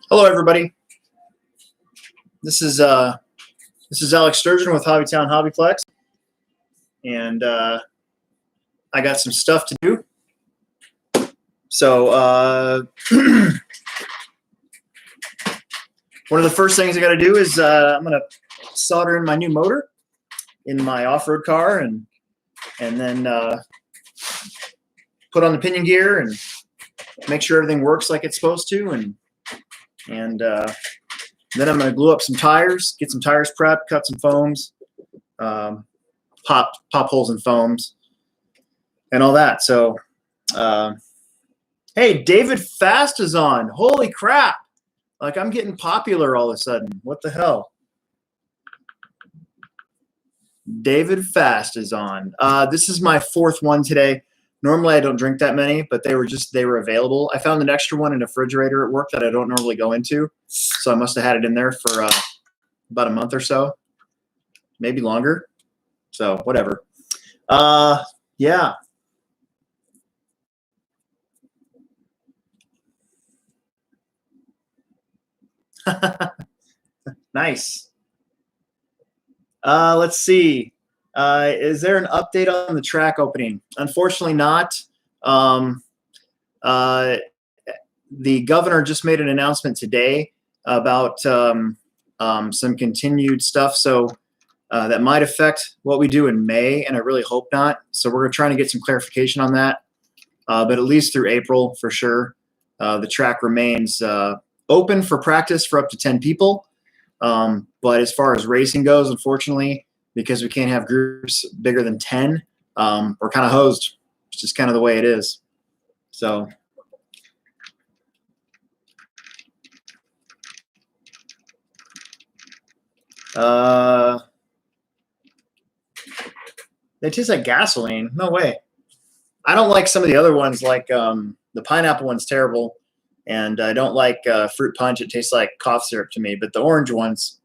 Hello, everybody. This is Alex Sturgeon with Hobbytown HobbyPlex, and I got some stuff to do. So one of the first things I got to do is I'm going to solder in my new motor in my off-road car, and then put on the pinion gear and make sure everything works like it's supposed to, and then I'm going to glue up some tires, get some tires prepped, cut some foams, pop holes in foams, and all that. So, hey, David Fast is on. Holy crap. Like, I'm getting popular all of a sudden. What the hell? David Fast is on. This is my fourth one today. Normally I don't drink that many, but they were available. I found an extra one in a refrigerator at work that I don't normally go into. So I must have had it in there for about a month or so, maybe longer. So whatever. Yeah. Nice. Let's see. Is there an update on the track opening? Unfortunately not. The governor just made an announcement today about some continued stuff. So that might affect what we do in May, and I really hope not. So we're trying to get some clarification on that. But at least through April, for sure, the track remains open for practice for up to 10 people. But as far as racing goes, unfortunately, because we can't have groups bigger than 10, we're kind of hosed. It's just kind of the way it is. So they taste like gasoline. No way. I don't like some of the other ones, like the pineapple one's terrible, and I don't like fruit punch. It tastes like cough syrup to me. But the orange ones,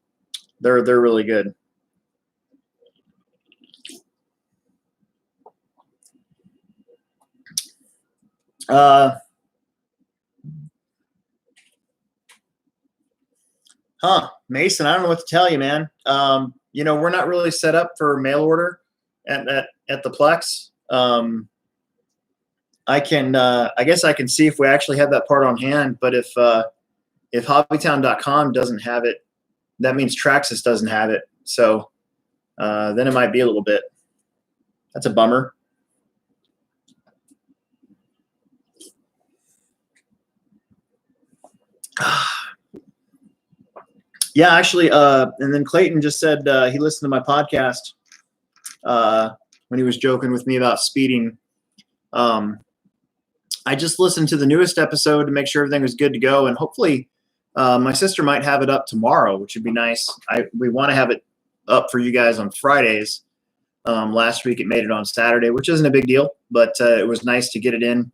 they're really good. Mason, I don't know what to tell you, man. You know, we're not really set up for mail order at the Plex. I guess I can see if we actually have that part on hand, but if hobbytown.com doesn't have it, that means Traxxas doesn't have it. So then it might be a little bit. That's a bummer. Yeah, actually, and then Clayton just said he listened to my podcast when he was joking with me about speeding. I just listened to the newest episode to make sure everything was good to go, and hopefully my sister might have it up tomorrow, which would be nice. We want to have it up for you guys on Fridays. Last week it made it on Saturday, which isn't a big deal, but it was nice to get it in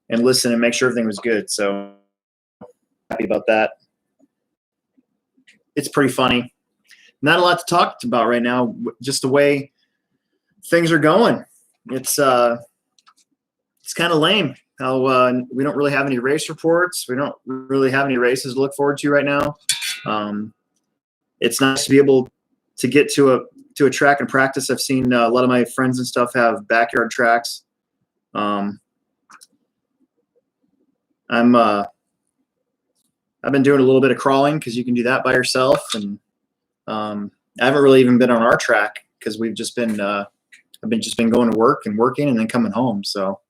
and listen and make sure everything was good. So happy about that. It's pretty funny. Not a lot to talk about right now, just the way things are going. It's kind of lame how we don't really have any race reports. We don't really have any races to look forward to right now. It's nice to be able to get to a track and practice. I've seen a lot of my friends and stuff have backyard tracks. I've been doing a little bit of crawling because you can do that by yourself, and I haven't really even been on our track because we've just been I've just been going to work and working and then coming home. So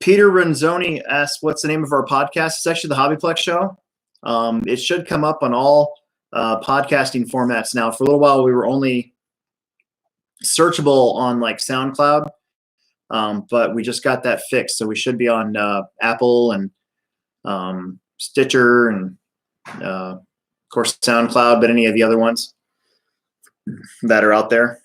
Peter Renzoni asked, "What's the name of our podcast?" It's actually the HobbyPlex Show. It should come up on all podcasting formats now. For a little while, we were only searchable on like SoundCloud, but we just got that fixed, so we should be on Apple and Stitcher and of course SoundCloud, but any of the other ones that are out there.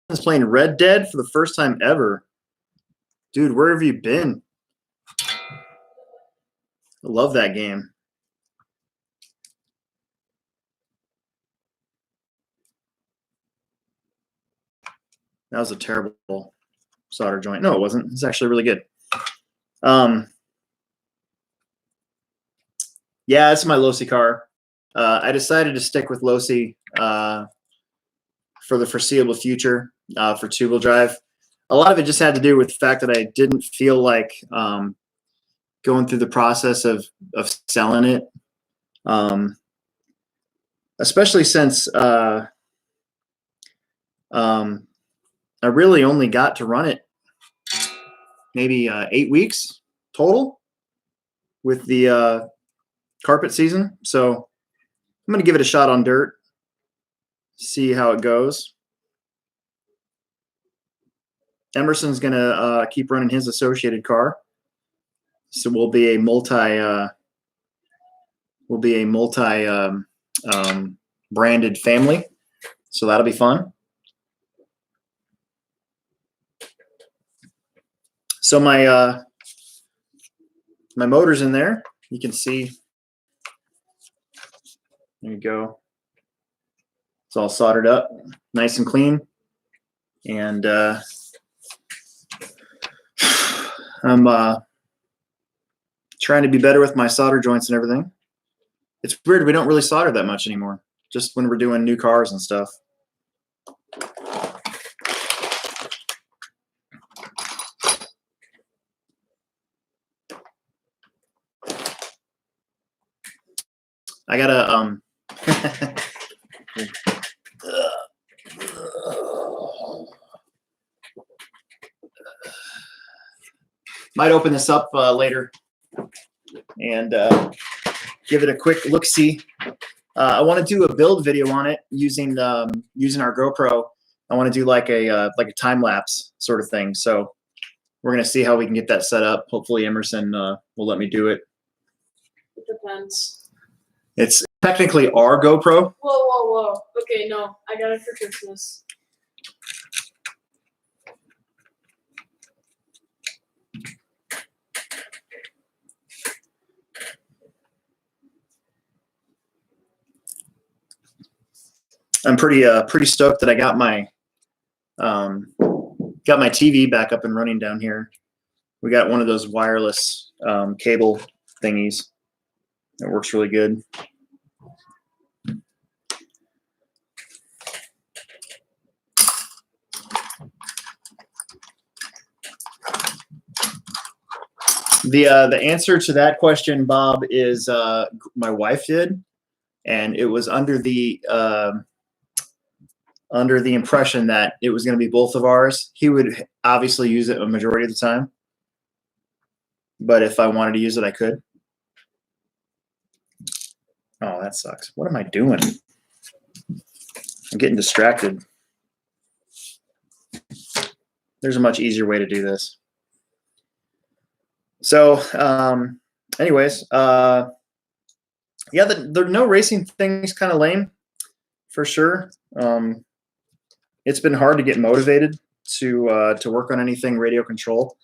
Is playing Red Dead for the first time ever. Dude, where have you been? I love that game. That was a terrible solder joint. No, it wasn't. It's actually really good. Yeah, it's my Losi car. I decided to stick with Losi for the foreseeable future for two-wheel drive. A lot of it just had to do with the fact that I didn't feel like going through the process of selling it, especially since I really only got to run it maybe 8 weeks total with the carpet season. So I'm going to give it a shot on dirt, see how it goes. Emerson's going to keep running his associated car. So we'll be a multi branded family. So that'll be fun. So my motor's in there. You can see. There you go. It's all soldered up, nice and clean. And I'm trying to be better with my solder joints and everything. It's weird, we don't really solder that much anymore, just when we're doing new cars and stuff. I gotta might open this up later and give it a quick look-see. I want to do a build video on it using our GoPro. I want to do like a time lapse sort of thing. So we're gonna see how we can get that set up. Hopefully Emerson will let me do it. It depends. It's technically our GoPro. Whoa. Okay, no, I got it for Christmas. I'm pretty stoked that I got my TV back up and running down here. We got one of those wireless cable thingies. It works really good. The answer to that question, Bob, is my wife did, and it was under the impression that it was going to be both of ours. He would obviously use it a majority of the time, but if I wanted to use it, I could. Oh, that sucks. What am I doing? I'm getting distracted. There's a much easier way to do this. So, anyways, yeah, the no racing thing's kind of lame, for sure. It's been hard to get motivated to work on anything radio control.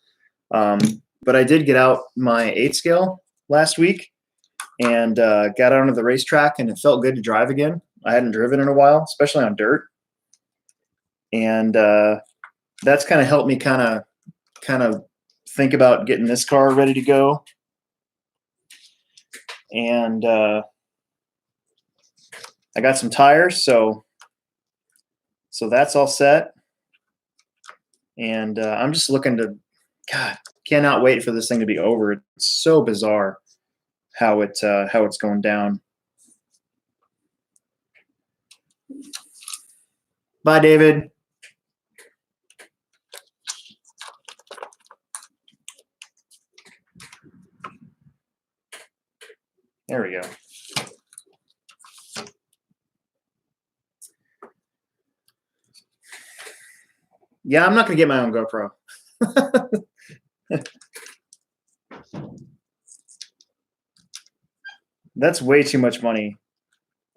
But I did get out my 8 scale last week and got out onto the racetrack, and it felt good to drive again. I hadn't driven in a while, especially on dirt. And that's kind of helped me kind of think about getting this car ready to go. And I got some tires, so that's all set. And I'm just looking to, God, cannot wait for this thing to be over. It's so bizarre how it's going down. Bye, David. There we go. Yeah, I'm not going to get my own GoPro. That's way too much money.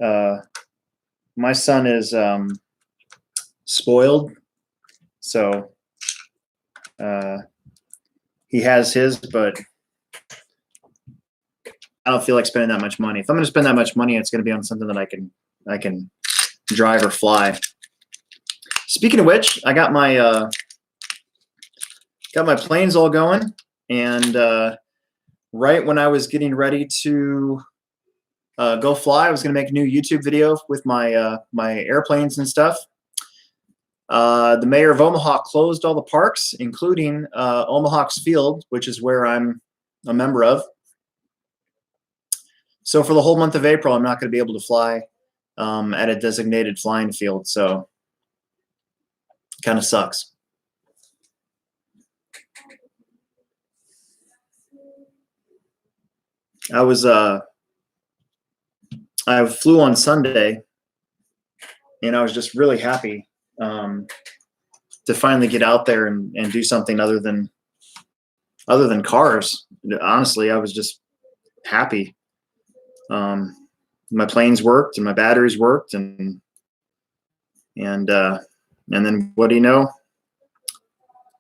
My son is spoiled, so he has his, but I don't feel like spending that much money. If I'm going to spend that much money, it's going to be on something that I can drive or fly. Speaking of which, I got my planes all going, and right when I was getting ready to go fly, I was going to make a new YouTube video with my my airplanes and stuff. The mayor of Omaha closed all the parks, including Omaha's Field, which is where I'm a member of. So for the whole month of April, I'm not going to be able to fly at a designated flying field. So kind of sucks. I flew on Sunday, and I was just really happy to finally get out there and do something other than cars. Honestly, I was just happy. My planes worked and my batteries worked, and then what do you know?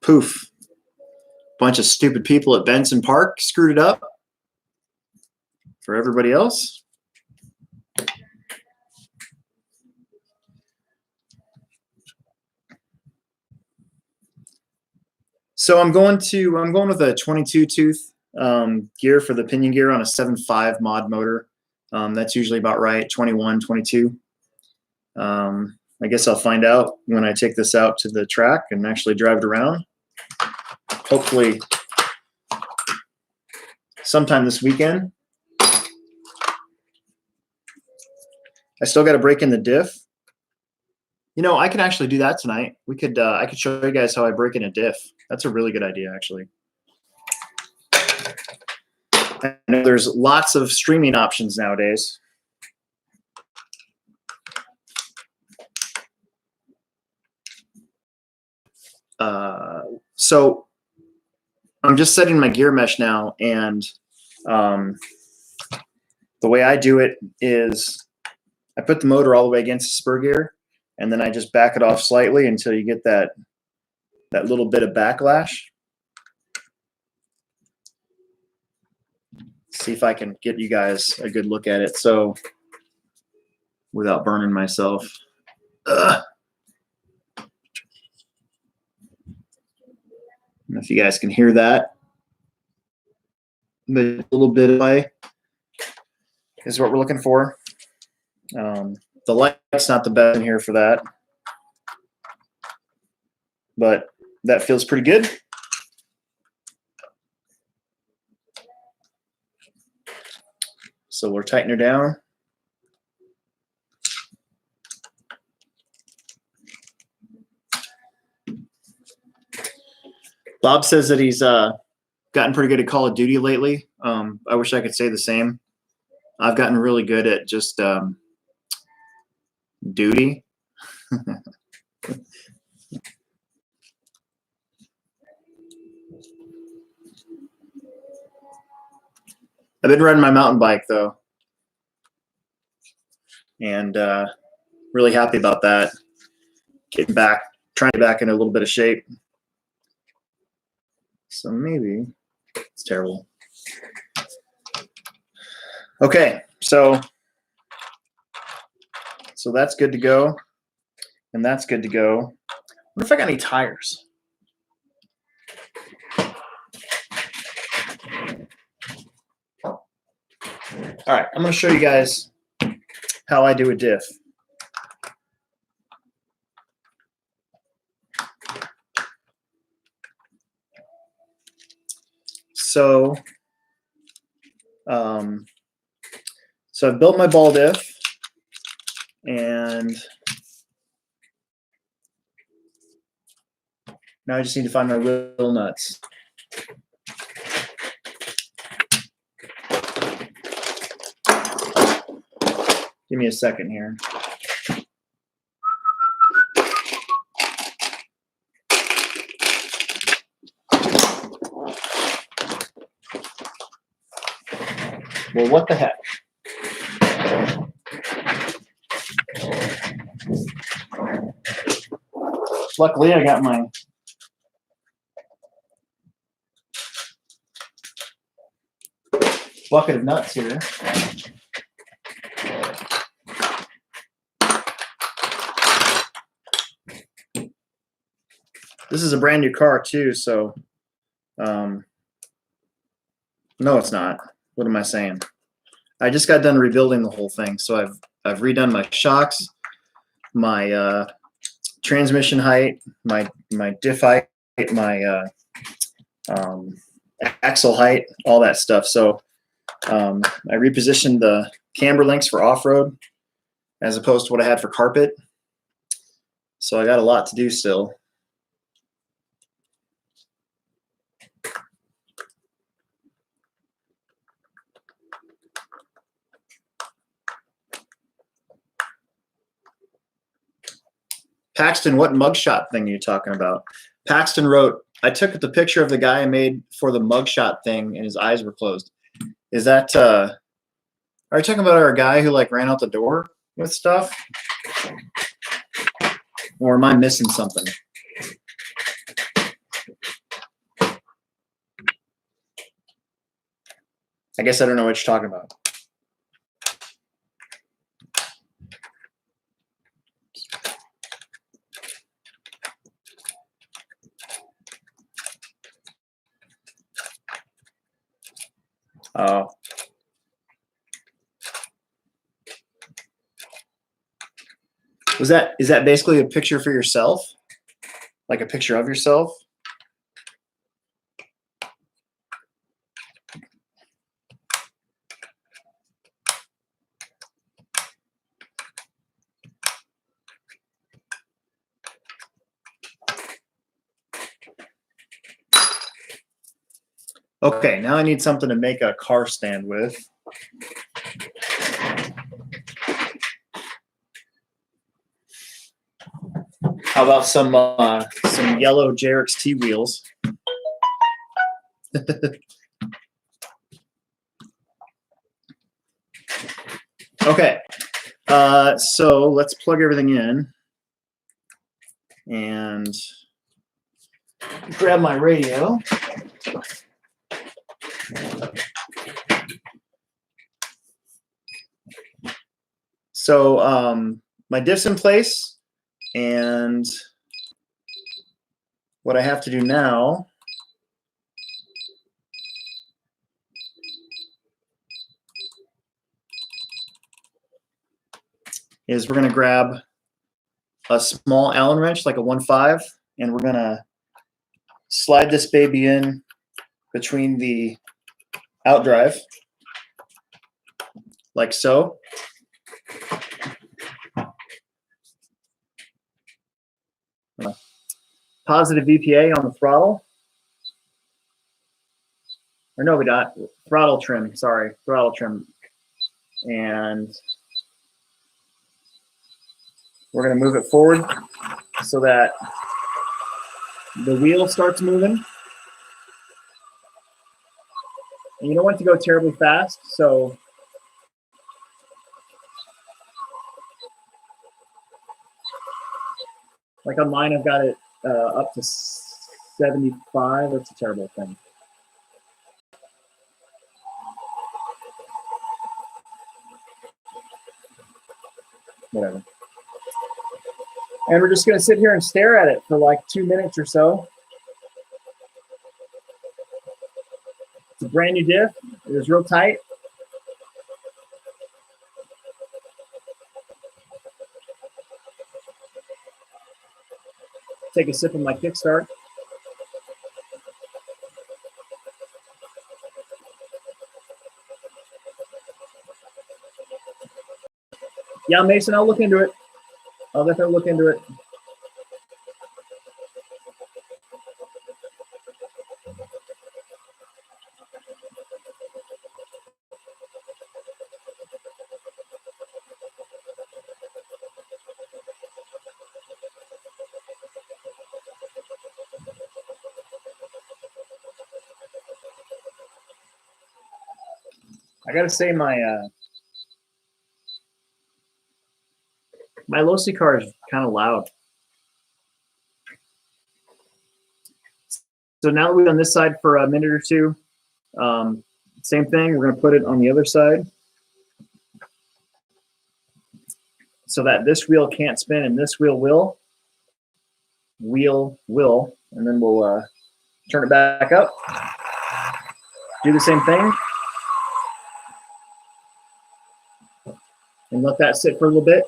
Poof! Bunch of stupid people at Benson Park screwed it up for everybody else. So I'm going with a 22 tooth gear for the pinion gear on a 7.5 mod motor. That's usually about right, 21, 22. I guess I'll find out when I take this out to the track and actually drive it around. Hopefully sometime this weekend. I still got to break in the diff. You know, I can actually do that tonight. I could show you guys how I break in a diff. That's a really good idea, actually. I know there's lots of streaming options nowadays. So I'm just setting my gear mesh now, and the way I do it is I put the motor all the way against the spur gear, and then I just back it off slightly until you get that little bit of backlash. See if I can get you guys a good look at it, so without burning myself. Ugh. I don't know if you guys can hear that. But a little bit of play is what we're looking for. The light's not the best in here for that, but that feels pretty good. So we're tightening her down. Bob says that he's gotten pretty good at Call of Duty lately. I wish I could say the same. I've gotten really good at just duty. I've been riding my mountain bike though, and really happy about that. Getting back, trying to get back in a little bit of shape. So maybe it's terrible. Okay, so that's good to go, and that's good to go. I wonder if I got any tires. All right, I'm going to show you guys how I do a diff. So I've built my ball diff, and now I just need to find my wheel nuts. Give me a second here. Well, what the heck? Luckily, I got my bucket of nuts here. This is a brand new car too, so no, it's not. What am I saying? I just got done rebuilding the whole thing, so I've redone my shocks, my transmission height, my diff height, my axle height, all that stuff. So I repositioned the camber links for off-road as opposed to what I had for carpet. So I got a lot to do still. Paxton, what mugshot thing are you talking about? Paxton wrote, I took the picture of the guy I made for the mugshot thing and his eyes were closed. Is that, are you talking about our guy who like ran out the door with stuff? Or am I missing something? I guess I don't know what you're talking about. Oh. Is that basically a picture for yourself? Like a picture of yourself? Okay, now I need something to make a car stand with. How about some yellow Jerix T wheels? Okay, so let's plug everything in and grab my radio. So my diff's in place, and what I have to do now is we're going to grab a small Allen wrench, like a 1.5, and we're going to slide this baby in between the outdrive, like so. Positive VPA on the throttle. Or no, we got throttle trim, sorry, throttle trim. And we're going to move it forward so that the wheel starts moving. And you don't want it to go terribly fast, so like on mine, I've got it up to 75. That's a terrible thing. Whatever. And we're just going to sit here and stare at it for like 2 minutes or so. It's a brand new diff. It is real tight. Take a sip of my kickstart. Yeah, Mason, I'll look into it. I'll definitely look into it. I gotta say my Losi car is kind of loud. So now that we've done this side for a minute or two, same thing, we're gonna put it on the other side so that this wheel can't spin and this wheel will. And then we'll turn it back up. Do the same thing. And let that sit for a little bit.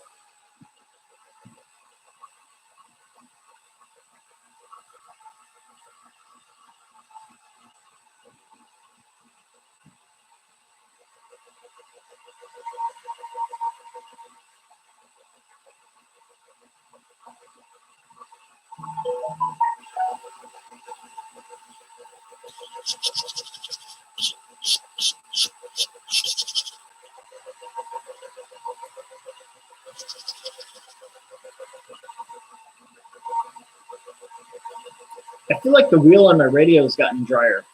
I feel like the wheel on my radio has gotten drier.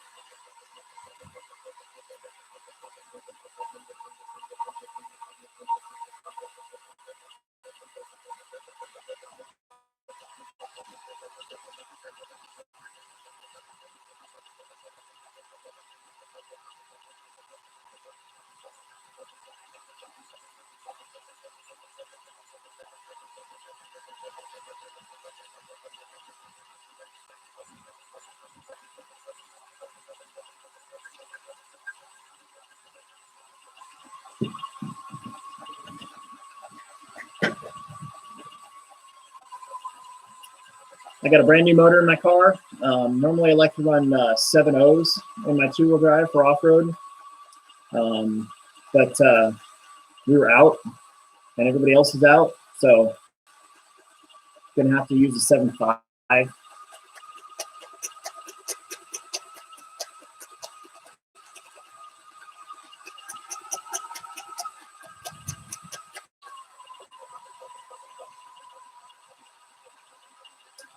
I got a brand new motor in my car. Normally I like to run 7.0s in my two-wheel drive for off-road. But we were out and everybody else is out. So gonna have to use a 7.5.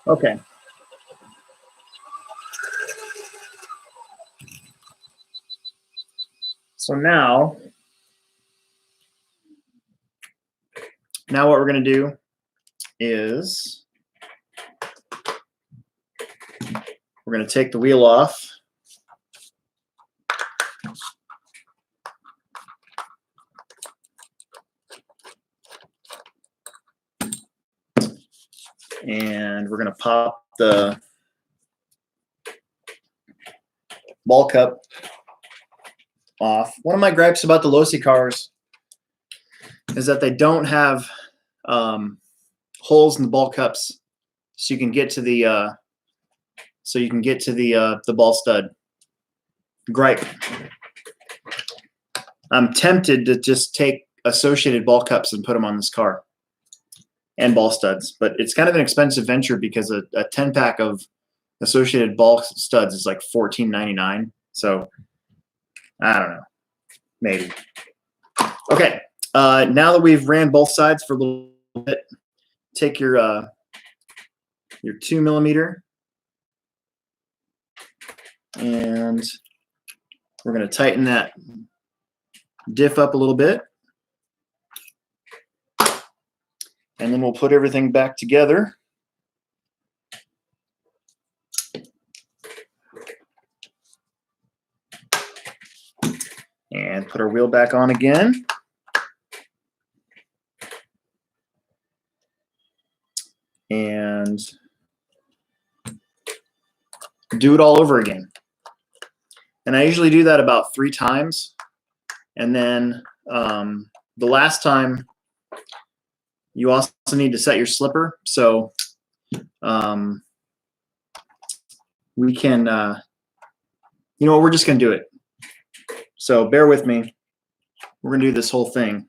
Okay. So now what we're going to do is we're going to take the wheel off. And we're going to pop the ball cup off. One of my gripes about the Losi cars is that they don't have holes in the ball cups, so you can get to the ball stud. Gripe. I'm tempted to just take associated ball cups and put them on this car and ball studs, but it's kind of an expensive venture because a 10-pack of associated ball studs is like $14.99. So I don't know, maybe. Okay, now that we've ran both sides for a little bit, take your 2mm and we're going to tighten that diff up a little bit. And then we'll put everything back together. And put our wheel back on again. And do it all over again. And I usually do that about 3 times. And then the last time, you also need to set your slipper. So we can, you know what, we're just going to do it. So bear with me. We're going to do this whole thing.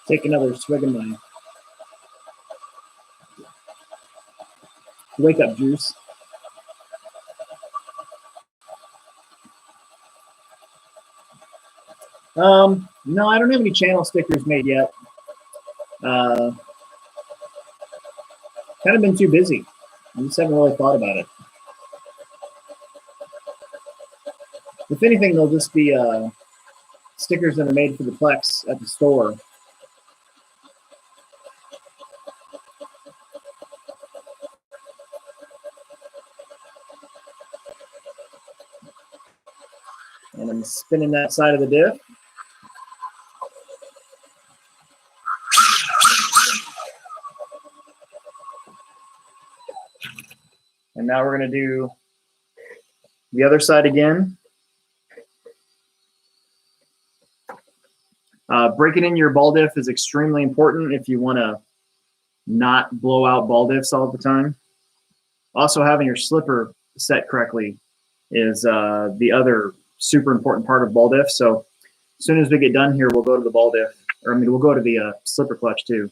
Take another swig of my wake up juice. No, I don't have any channel stickers made yet. Kind of been too busy. I just haven't really thought about it. If anything, they'll just be stickers that are made for the Plex at the store. And I'm spinning that side of the diff. And now we're going to do the other side again. Breaking in your ball diff is extremely important if you want to not blow out ball diffs all the time. Also, having your slipper set correctly is the other super important part of ball diff. So as soon as we get done here, we'll go to the ball diff, or I mean, we'll go to the slipper clutch too.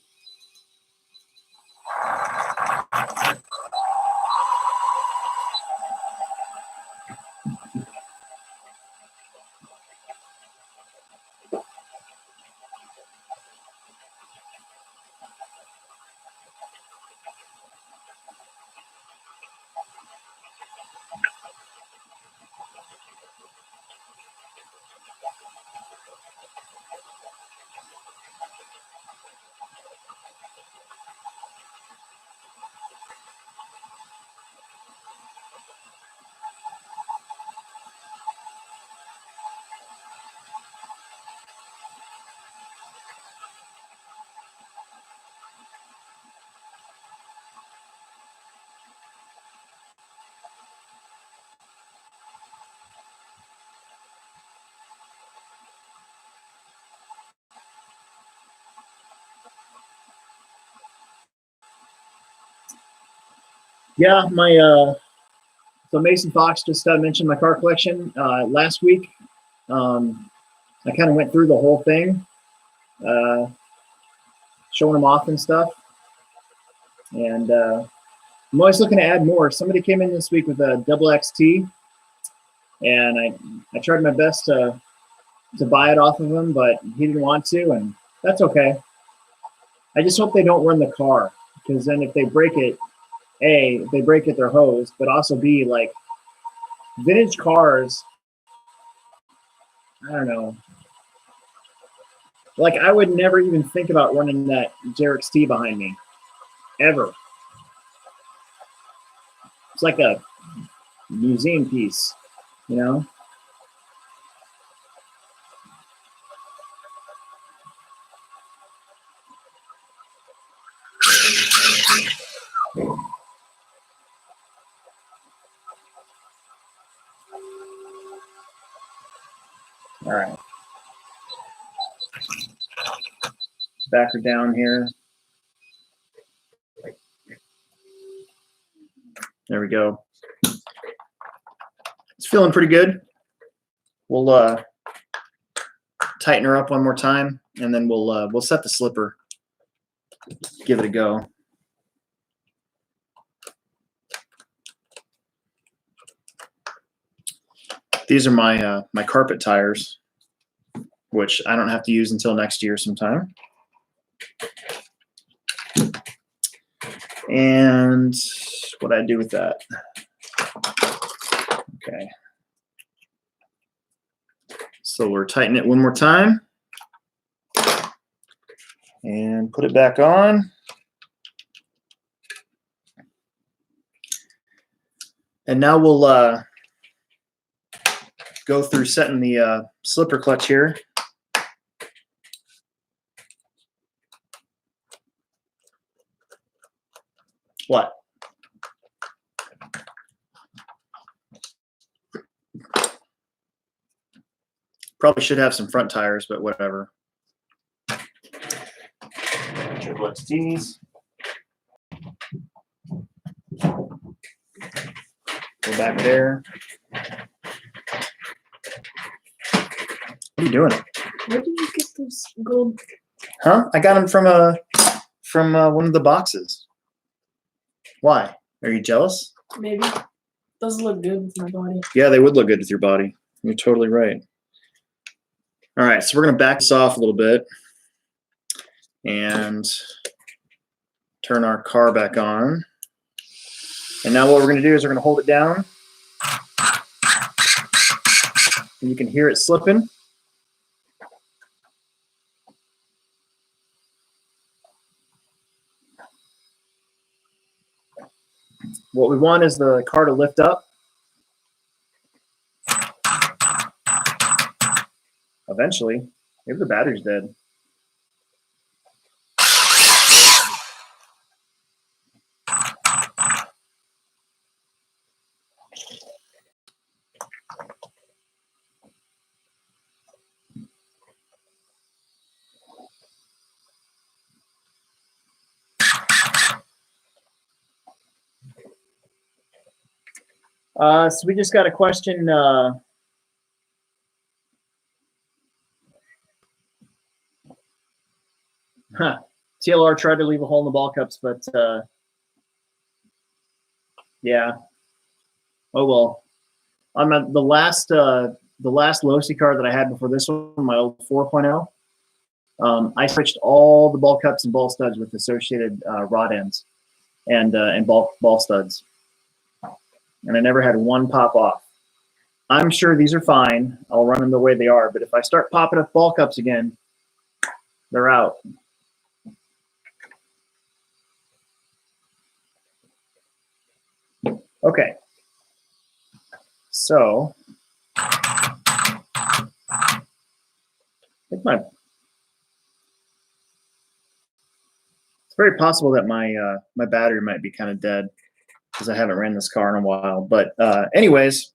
Yeah, so Mason Fox just mentioned my car collection last week. I kind of went through the whole thing, showing them off and stuff. And I'm always looking to add more. Somebody came in this week with a double XT, and I tried my best to buy it off of him, but he didn't want to, and that's okay. I just hope they don't run the car, because then if they break it, A, if they break it, they're hosed, but also B, like, vintage cars, I don't know. Like, I would never even think about running that JRXT behind me, ever. It's like a museum piece, you know? All right. Back her down here. There we go. It's feeling pretty good. We'll tighten her up one more time, and then we'll set the slipper. Give it a go. These are my my carpet tires, which I don't have to use until next year sometime. And what I do with that? Okay. So we're tightening it one more time and put it back on. And now we'll go through setting the slipper clutch here. What? Probably should have some front tires, but whatever. Triple XTs. Go back there. What are you doing? Where did you get those gold? Huh? I got them from one of the boxes. Why? Are you jealous? Maybe. Doesn't look good with my body. Yeah, they would look good with your body. You're totally right. All right, so we're going to back this off a little bit and turn our car back on. And now what we're going to do is we're going to hold it down. And you can hear it slipping. What we want is the car to lift up. Eventually. Maybe the battery's dead. So we just got a question. TLR tried to leave a hole in the ball cups, but yeah. Oh well. On the last Losi car that I had before this one, my old 4.0, I switched all the ball cups and ball studs with associated rod ends and ball studs, and I never had one pop off. I'm sure these are fine. I'll run them the way they are, but if I start popping up ball cups again, they're out. Okay. So I think it's very possible that my battery might be kind of dead because I haven't ran this car in a while. But anyways,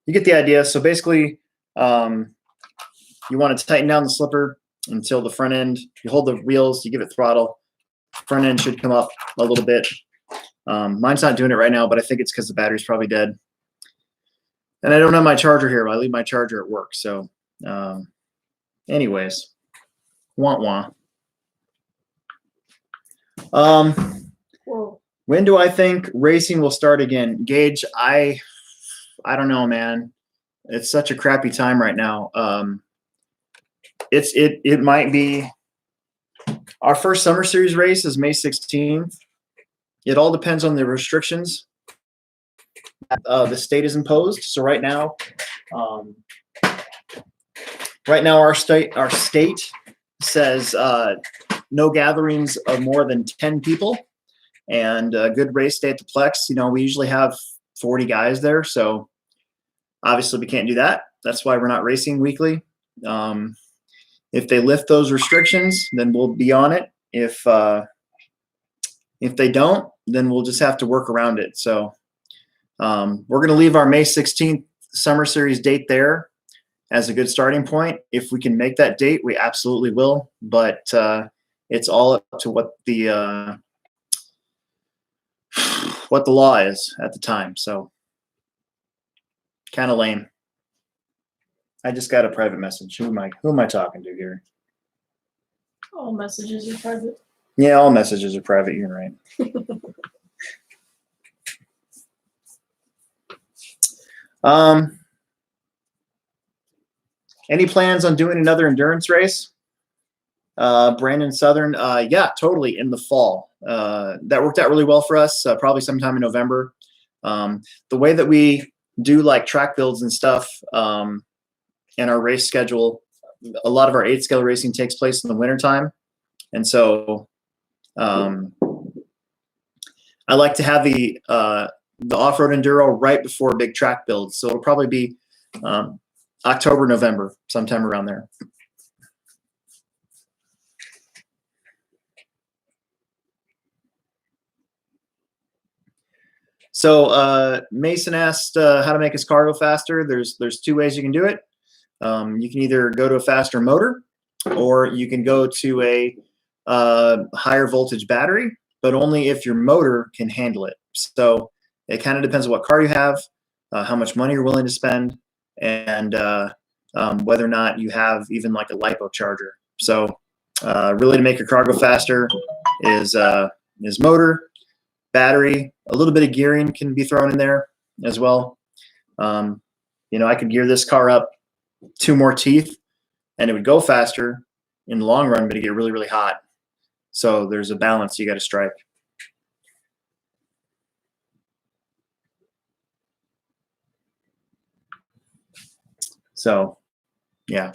you get the idea. So basically, you want to tighten down the slipper until the front end. You hold the wheels, you give it throttle. Front end should come up a little bit. Mine's not doing it right now, but I think it's because the battery's probably dead. And I don't have my charger here, but I leave my charger at work. So anyways, wah. When do I think racing will start again? Gage, I don't know, man. It's such a crappy time right now. It might be our first summer series race is May 16th. It all depends on the restrictions the state is imposed. So right now our state says no gatherings of more than 10 people, and a good race day at the Plex. You know, we usually have 40 guys there, so obviously we can't do that. That's why we're not racing weekly. If they lift those restrictions, then we'll be on it. If they don't, then we'll just have to work around it. So we're going to leave our May 16th Summer Series date there as a good starting point. If we can make that date, we absolutely will. But it's all up to what the law is at the time. So kind of lame. I just got a private message. Who am I talking to here? All messages are private. Yeah, all messages are private. You're right. Any plans on doing another endurance race? Brandon Southern, yeah, totally, in the fall. That worked out really well for us, probably sometime in November. The way that we do like track builds and stuff in our race schedule, a lot of our 8-scale racing takes place in the wintertime. And so I like to have the off-road enduro right before big track builds. So it'll probably be October, November, sometime around there. So Mason asked how to make his car go faster. There's 2 ways you can do it. You can either go to a faster motor, or you can go to a higher voltage battery, but only if your motor can handle it. So it kind of depends on what car you have, how much money you're willing to spend, and whether or not you have even like a lipo charger. So Really, to make your car go faster is motor, battery, a little bit of gearing can be thrown in there as well. I could gear this car up 2 more teeth and it would go faster in the long run, but it'd get really, really hot. So there's a balance you got to strike. So, yeah.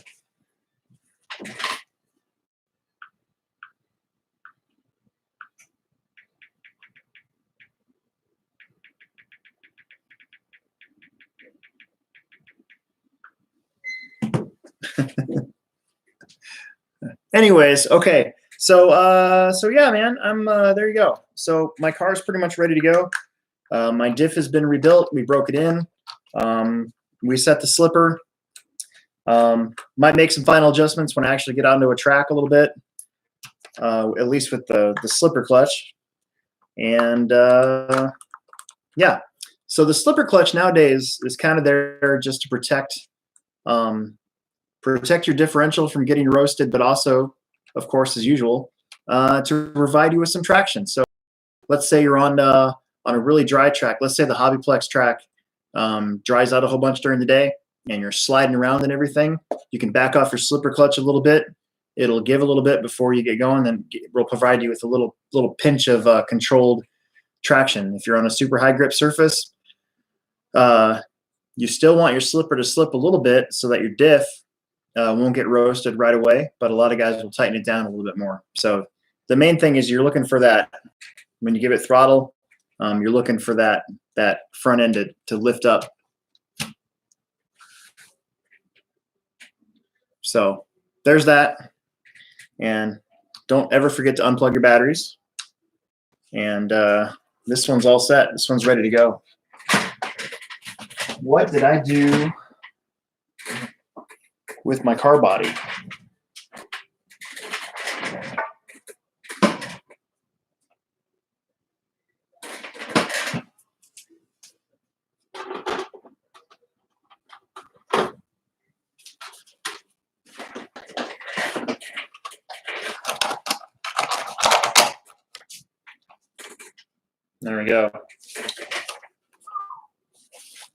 Anyways, okay. So yeah, man, I'm there you go. So my car's pretty much ready to go. My diff has been rebuilt. We broke it in. We set the slipper. Might make some final adjustments when I actually get onto a track a little bit, at least with the slipper clutch. And yeah, so the slipper clutch nowadays is kind of there just to protect your differential from getting roasted, but also, of course, as usual, to provide you with some traction. So let's say you're on a really dry track. Let's say the HobbyPlex track dries out a whole bunch during the day and you're sliding around and everything. You can back off your slipper clutch a little bit. It'll give a little bit before you get going, and will provide you with a little pinch of controlled traction. If you're on a super high grip surface, you still want your slipper to slip a little bit so that your diff won't get roasted right away, but a lot of guys will tighten it down a little bit more. So the main thing is you're looking for that when you give it throttle, you're looking for that front end to lift up. So there's that. And don't ever forget to unplug your batteries. And this one's all set. This one's ready to go. What did I do with my car body? There we go.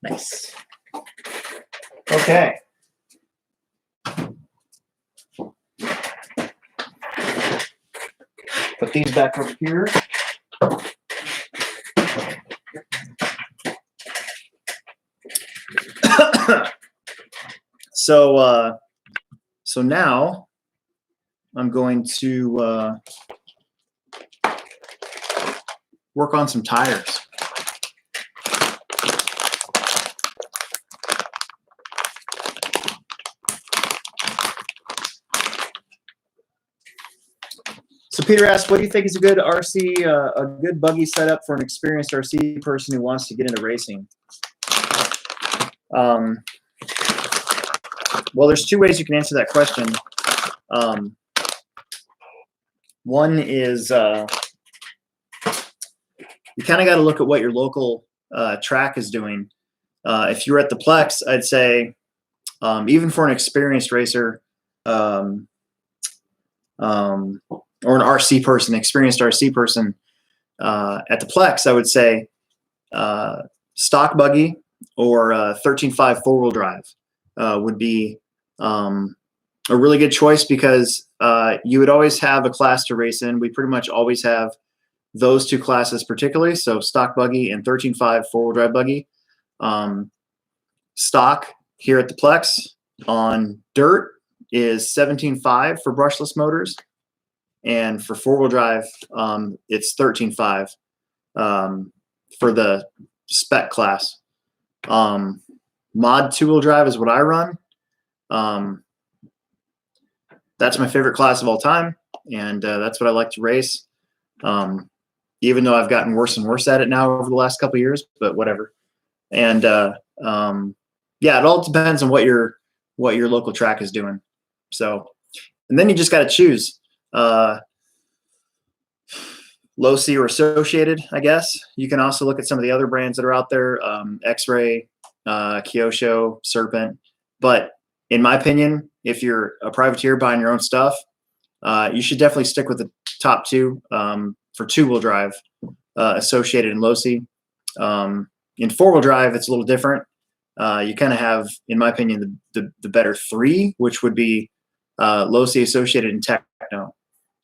Nice. Okay. Put these back over here. So now I'm going to work on some tires. So Peter asked, what do you think is a good RC, a good buggy setup for an experienced RC person who wants to get into racing? Well, there's 2 ways you can answer that question. One is you kind of got to look at what your local track is doing. If you're at the Plex, I'd say even for an experienced racer or an RC person, experienced RC person, at the Plex, I would say stock buggy or 13.5 4-wheel drive would be a really good choice, because you would always have a class to race in. We pretty much always have those 2 classes particularly, so stock buggy and 13.5 4-wheel drive buggy. Stock here at the Plex on dirt is 17.5 for brushless motors, and for 4-wheel drive it's 13.5 for the spec class. Mod 2-wheel drive is what I run. That's my favorite class of all time, and that's what I like to race. Even though I've gotten worse and worse at it now over the last couple of years, but whatever. And yeah, it all depends on what your local track is doing. So, and then you just got to choose low C or associated, I guess. You can also look at some of the other brands that are out there, X-Ray, Kyosho, Serpent. But in my opinion, if you're a privateer buying your own stuff, You should definitely stick with the top two for two-wheel drive, Associated and Losi. In four-wheel drive, it's a little different. You kind of have, in my opinion, the better three, which would be Losi, Associated, and Techno.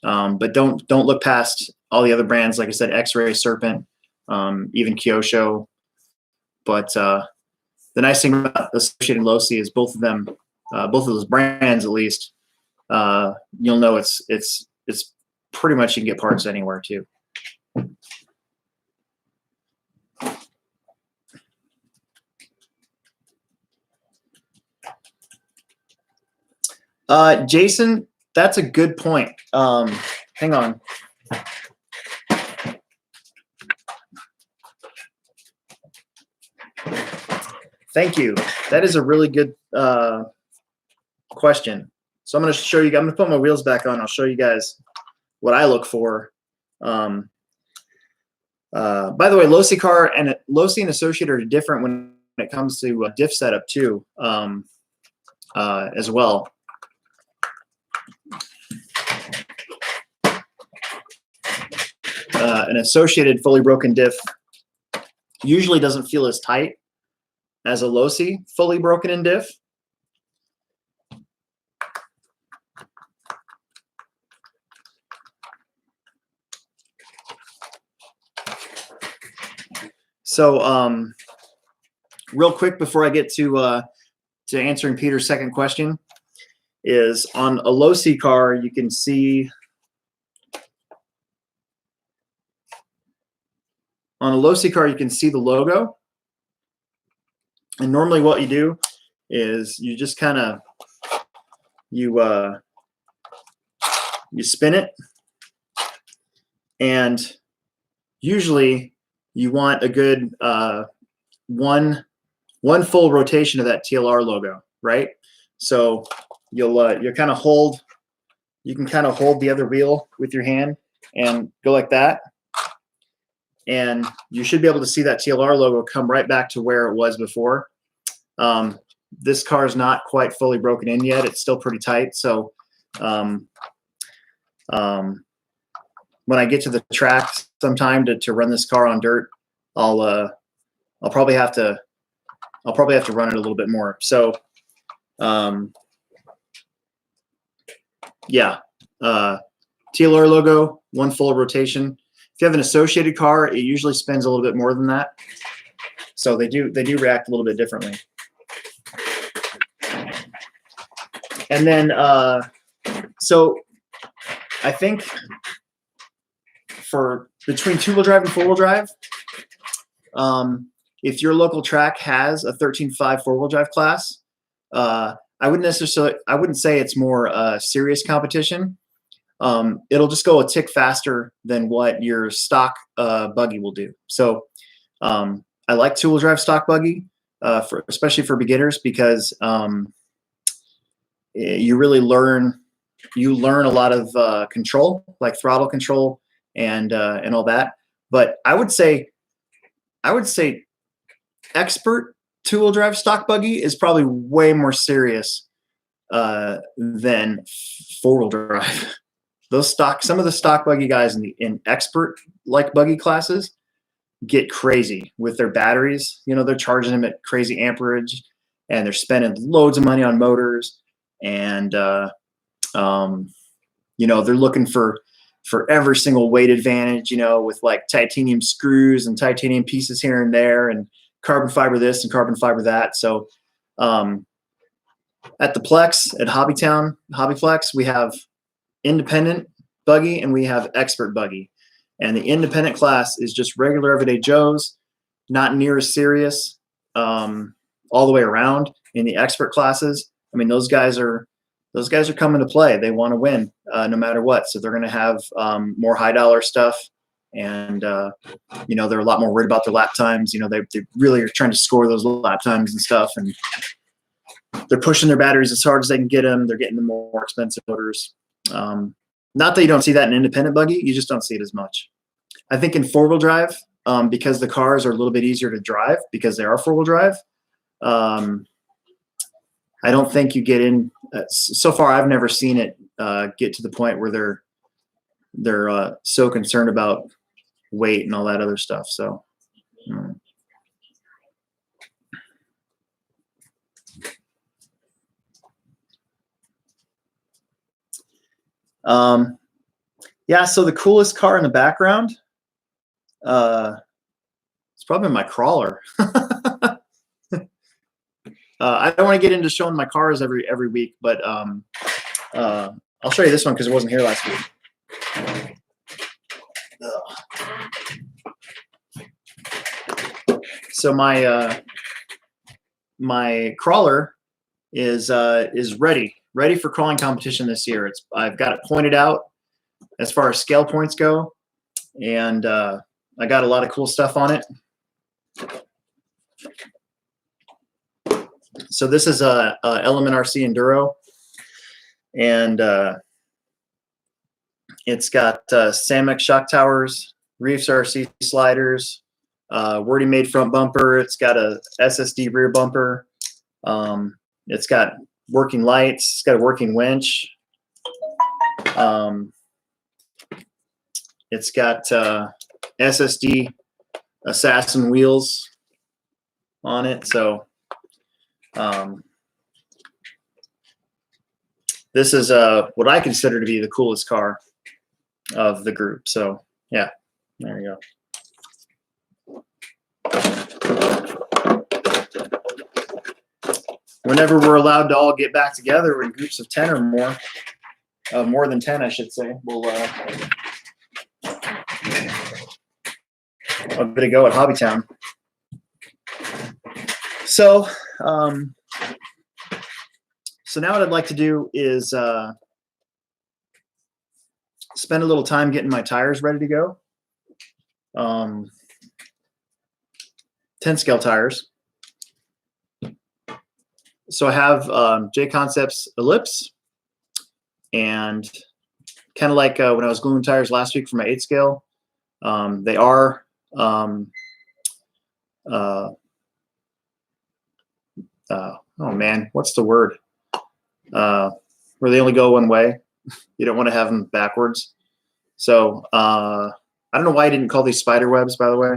But don't look past all the other brands, like I said, X-Ray, Serpent, even Kyosho. But the nice thing about Associated and Losi is both of those brands, at least, you'll know it's pretty much you can get parts anywhere too. Jason, that's a good point. Hang on. Thank you. That is a really good question. So I'm going to show you. I'm going to put my wheels back on. I'll show you guys what I look for. By the way, Losi and Associated are different when it comes to diff setup too, as well. An Associated fully broken diff usually doesn't feel as tight as a Losi fully broken in diff. So real quick before I get to answering Peter's second question, is on a Losi car, you can see the logo. And normally what you do is you just kind of, you spin it, and usually you want a good one full rotation of that TLR logo, right? So you can kind of hold the other wheel with your hand and go like that. And you should be able to see that TLR logo come right back to where it was before. This car is not quite fully broken in yet. It's still pretty tight. So when I get to the track sometime to run this car on dirt, I'll probably have to run it a little bit more. So yeah, TLR logo, one full rotation. If you have an Associated car, it usually spins a little bit more than that. So they do react a little bit differently. And then so I think for between two-wheel drive and four-wheel drive, if your local track has a 13.5 four-wheel drive class, I wouldn't say it's more serious competition. It'll just go a tick faster than what your stock buggy will do. So I like two-wheel drive stock buggy, especially for beginners, because you really learn a lot of control, like throttle control and all that. But I would say expert two-wheel drive stock buggy is probably way more serious than four-wheel drive. Some of the stock buggy guys in expert like buggy classes get crazy with their batteries. You know, they're charging them at crazy amperage, and they're spending loads of money on motors, and you know, they're looking for every single weight advantage, you know, with like titanium screws and titanium pieces here and there, and carbon fiber this and carbon fiber that. So at the Plex at HobbyPlex, we have independent buggy and we have expert buggy. And the independent class is just regular everyday Joes, not near as serious all the way around. In the expert classes, I mean, those guys are coming to play. They want to win no matter what. So they're going to have more high dollar stuff. And, you know, they're a lot more worried about their lap times. You know, they really are trying to score those lap times and stuff. And they're pushing their batteries as hard as they can get them. They're getting the more expensive motors. Not that you don't see that in independent buggy, you just don't see it as much. I think in four-wheel drive, because the cars are a little bit easier to drive because they are four-wheel drive, I don't think you get in. So far, I've never seen it get to the point where they're so concerned about weight and all that other stuff. So. Yeah, so the coolest car in the background, it's probably my crawler. I don't want to get into showing my cars every week, but I'll show you this one because it wasn't here last week. So my crawler is ready for crawling competition this year. I've got it pointed out as far as scale points go, and I got a lot of cool stuff on it. So this is a Element RC Enduro, and it's got Samex shock towers, Reefs RC sliders, Wordy made front bumper. It's got a SSD rear bumper. It's got working lights. It's got a working winch. It's got SSD Assassin wheels on it. So this is what I consider to be the coolest car of the group. So yeah, there you go. Whenever we're allowed to all get back together in groups of 10 or more than 10, I should say, we'll I'll give it a go at Hobbytown. So, so now what I'd like to do is spend a little time getting my tires ready to go. 10 scale tires. So I have J Concepts Ellipse, and kind of like when I was gluing tires last week for my 8 scale, they are oh man, what's the word? Where they only go one way. You don't want to have them backwards. So I don't know why I didn't call these spider webs, by the way.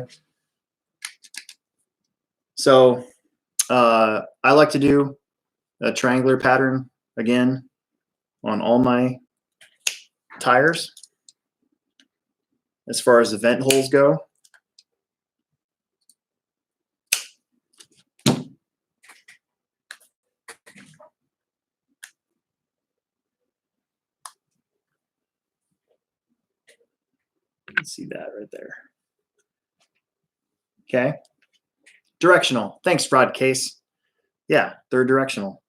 So I like to do a triangular pattern again on all my tires as far as the vent holes go. Let's see that right there. Okay. Directional. Thanks, Fraud Case. Yeah, they're directional.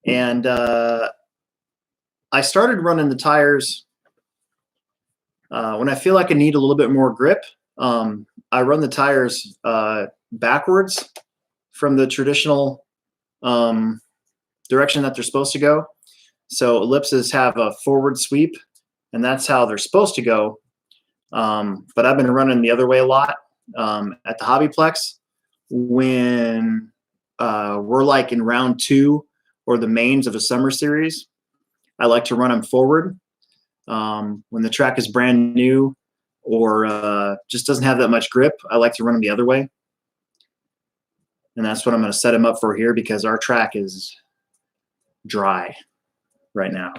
And I started running the tires when I feel like I need a little bit more grip. I run the tires backwards from the traditional direction that they're supposed to go. So ellipses have a forward sweep, and that's how they're supposed to go. But I've been running the other way a lot at the HobbyPlex when we're like in round 2 or the mains of a summer series. I like to run them forward. When the track is brand new or just doesn't have that much grip, I like to run them the other way. And that's what I'm going to set them up for here because our track is dry right now.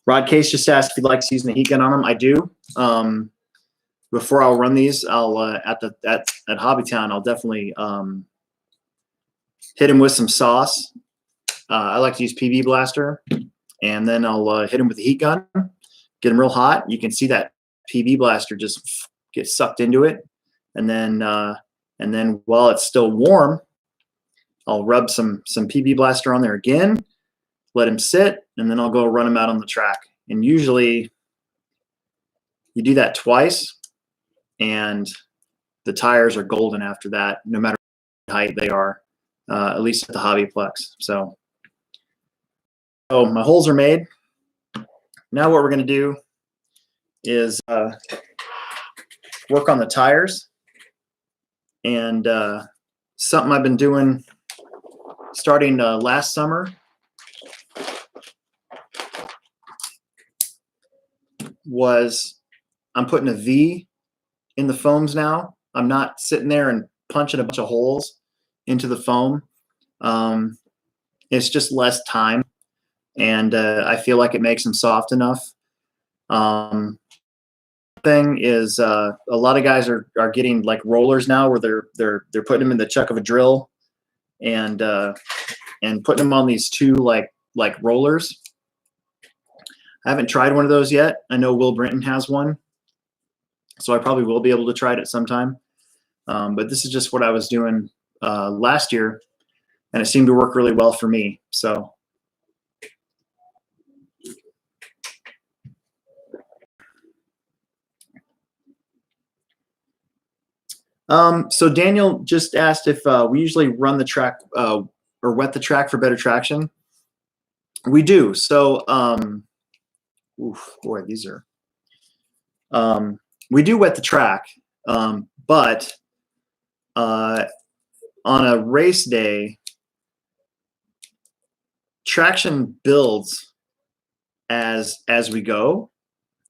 Rod Case just asked if he'd like to use the heat gun on them. I do. Before I'll run these, I'll at Hobbytown, I'll definitely hit him with some sauce. I like to use PB Blaster, and then I'll hit him with the heat gun, get him real hot. You can see that PB Blaster just get sucked into it, and then while it's still warm, I'll rub some PB Blaster on there again, let him sit, and then I'll go run him out on the track. And usually you do that twice, and the tires are golden after that, no matter what height they are, at least at the HobbyPlex. So my holes are made. Now what we're going to do is work on the tires. And something I've been doing starting last summer was I'm putting a V in the foams now. I'm not sitting there and punching a bunch of holes into the foam. It's just less time, and I feel like it makes them soft enough. Thing is, a lot of guys are getting like rollers now, where they're putting them in the chuck of a drill, and putting them on these two like rollers. I haven't tried one of those yet. I know Will Brinton has one, so I probably will be able to try it at some time. But this is just what I was doing last year, and it seemed to work really well for me. So. So Daniel just asked if we usually run the track or wet the track for better traction. We do. So, oof, boy, these are. We do wet the track, but on a race day, traction builds as we go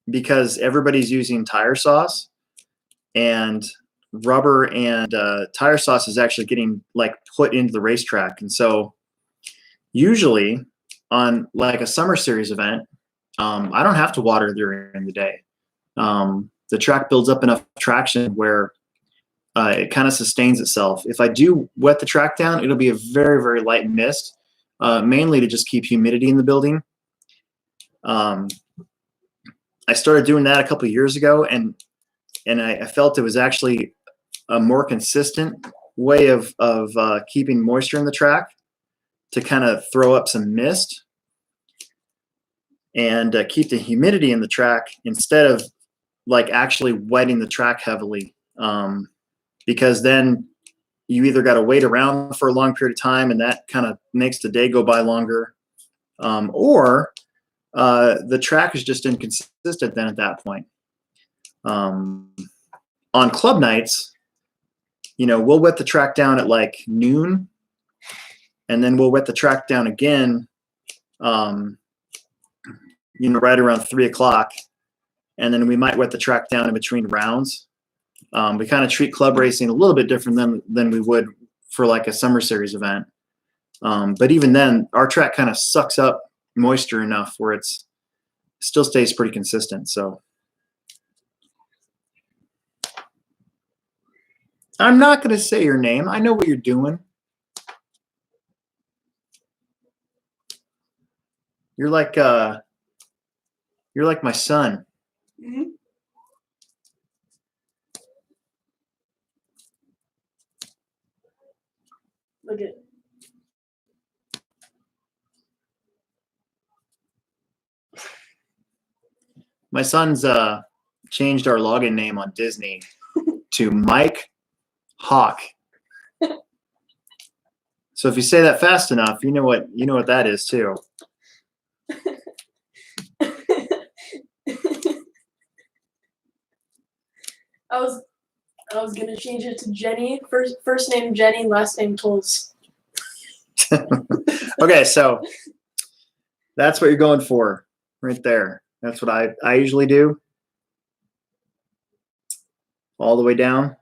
because everybody's using tire sauce, and rubber and tire sauce is actually getting like put into the racetrack. And so usually on like a summer series event, I don't have to water during the day. The track builds up enough traction where it kind of sustains itself. If I do wet the track down, it'll be a very, very light mist, mainly to just keep humidity in the building. I started doing that a couple of years ago, and I felt it was actually a more consistent way of keeping moisture in the track to kind of throw up some mist and keep the humidity in the track instead of like actually wetting the track heavily, because then you either got to wait around for a long period of time and that kind of makes the day go by longer, or the track is just inconsistent then at that point. On club nights, we'll wet the track down at like noon, and then we'll wet the track down again, right around 3 o'clock. And then we might wet the track down in between rounds. We kind of treat club racing a little bit different than we would for like a summer series event. But even then, our track kind of sucks up moisture enough where it still stays pretty consistent. So I'm not going to say your name. I know what you're doing. You're like my son. Mm-hmm. Look at. My son's changed our login name on Disney to Mike Hawk. So if you say that fast enough, you know what that is too. I was gonna change it to Jenny. First name Jenny, last name Tolls. Okay, so that's what you're going for right there. That's what I usually do. All the way down.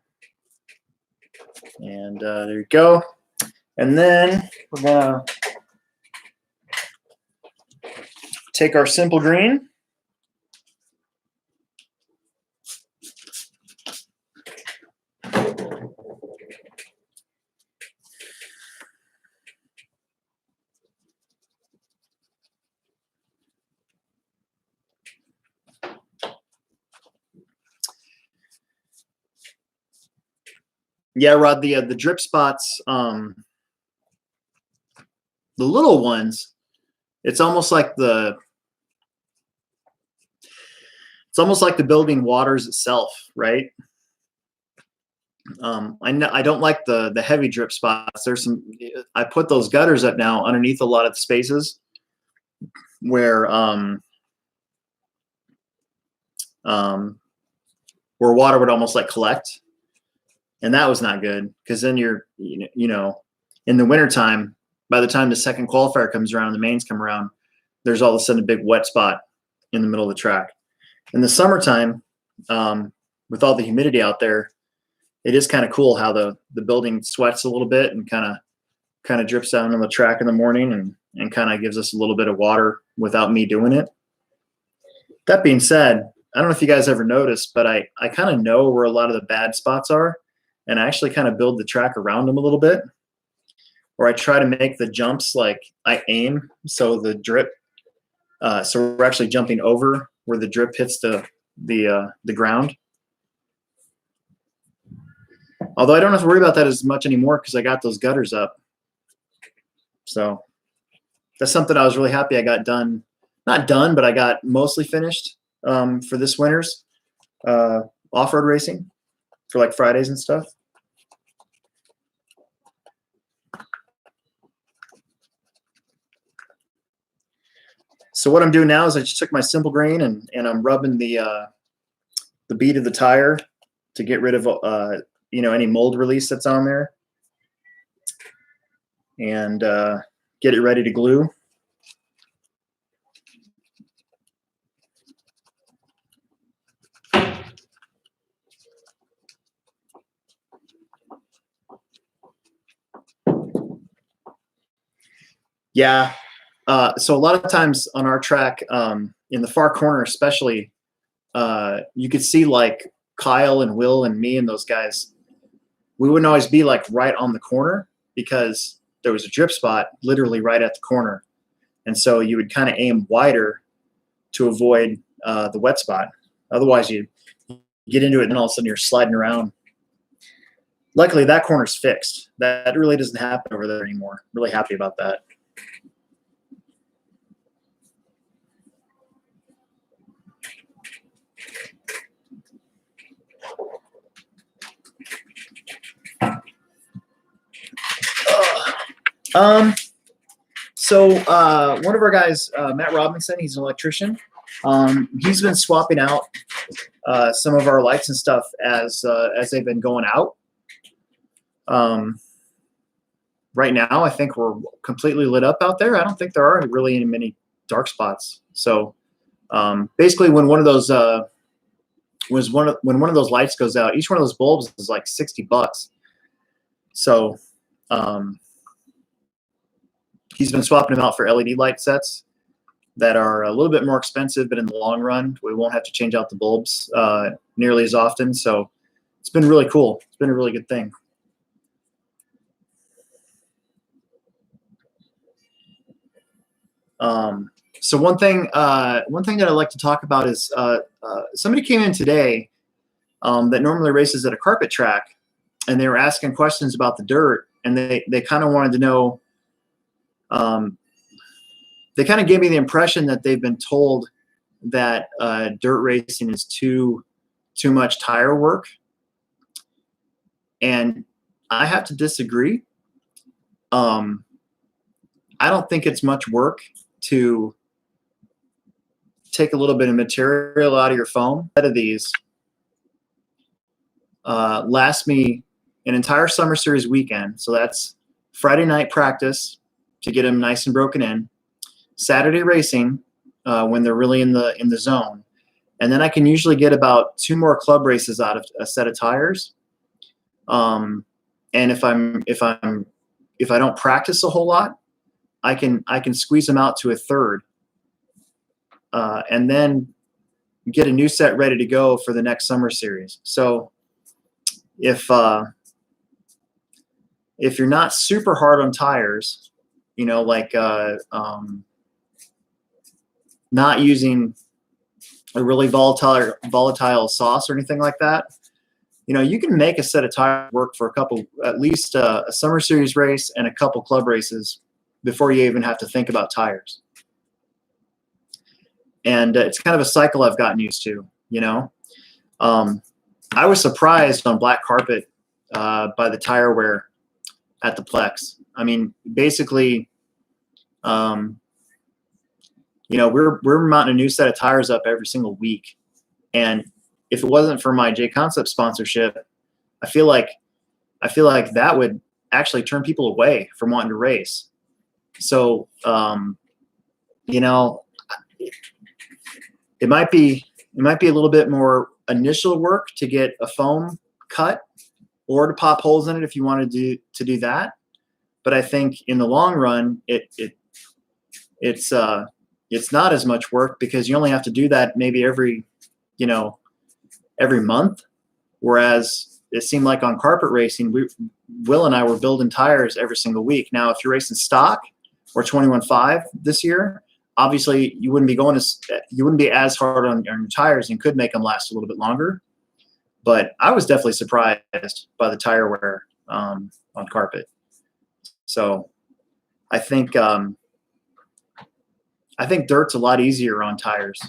And there you go. And then we're gonna take our simple green. Yeah, Rod, the drip spots, the little ones, it's almost like the building waters itself, right? I don't like the heavy drip spots. I put those gutters up now underneath a lot of the spaces where water would almost like collect. and that was not good because then you're, you know, in the wintertime, by the time the second qualifier comes around and the mains come around, there's all of a sudden a big wet spot in the middle of the track. In the summertime, with all the humidity out there, it is kind of cool how the building sweats a little bit and kind of drips down on the track in the morning and kind of gives us a little bit of water without me doing it. That being said, I don't know if you guys ever noticed, but I kind of know where a lot of the bad spots are, and I actually kind of build the track around them a little bit, or I try to make the jumps like I aim so the drip, so we're actually jumping over where the drip hits the ground. Although I don't have to worry about that as much anymore because I got those gutters up. So that's something I was really happy I got done. Not done, but I got mostly finished for this winter's off-road racing for like Fridays and stuff. So what I'm doing now is I just took my simple grain and I'm rubbing the bead of the tire to get rid of you know, any mold release that's on there, and get it ready to glue. Yeah. So a lot of times on our track, in the far corner especially, you could see like Kyle and Will and me and those guys, we wouldn't always be like right on the corner because there was a drip spot literally right at the corner. And so you would kind of aim wider to avoid the wet spot. Otherwise you get into it and all of a sudden you're sliding around. Luckily that corner's fixed. That really doesn't happen over there anymore. Really happy about that. So one of our guys, Matt Robinson, he's an electrician. He's been swapping out some of our lights and stuff as they've been going out. Right now, I think we're completely lit up out there. I don't think there are really any many dark spots. So basically, when one of those when one of those lights goes out, each one of those bulbs is like $60. So he's been swapping them out for LED light sets that are a little bit more expensive, but in the long run, we won't have to change out the bulbs nearly as often. So it's been really cool. It's been a really good thing. So one thing that I'd like to talk about is somebody came in today that normally races at a carpet track, and they were asking questions about the dirt, and they kind of wanted to know. They kind of gave me the impression that they've been told that dirt racing is too much tire work, and I have to disagree. I don't think it's much work to take a little bit of material out of your foam. Out of these last me an entire summer series weekend. So that's Friday night practice to get them nice and broken in, Saturday racing when they're really in the zone, and then I can usually get about 2 more club races out of a set of tires. And if I don't practice a whole lot, I can squeeze them out to a third, and then get a new set ready to go for the next summer series. So if you're not super hard on tires, you know, like not using a really volatile sauce or anything like that, you know, you can make a set of tires work for at least a summer series race and a couple club races before you even have to think about tires. And it's kind of a cycle I've gotten used to, you know. I was surprised on black carpet by the tire wear at the Plex. I mean, basically, you know, we're mounting a new set of tires up every single week. And if it wasn't for my J Concept sponsorship, I feel like I feel like that would actually turn people away from wanting to race. So, you know, it might be a little bit more initial work to get a foam cut or to pop holes in it if you want to do that. But I think in the long run, it's not as much work because you only have to do that maybe every month. Whereas it seemed like on carpet racing, Will and I were building tires every single week. Now, if you're racing stock or 21.5 this year, obviously you wouldn't be as hard on your tires and could make them last a little bit longer. But I was definitely surprised by the tire wear on carpet. So I think dirt's a lot easier on tires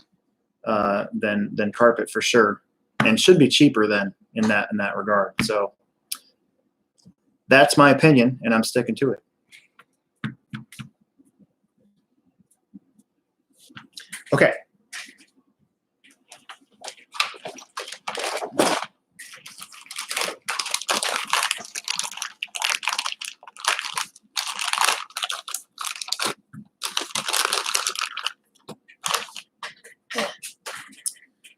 than carpet for sure, and should be cheaper then in that regard. So that's my opinion, and I'm sticking to it. Okay.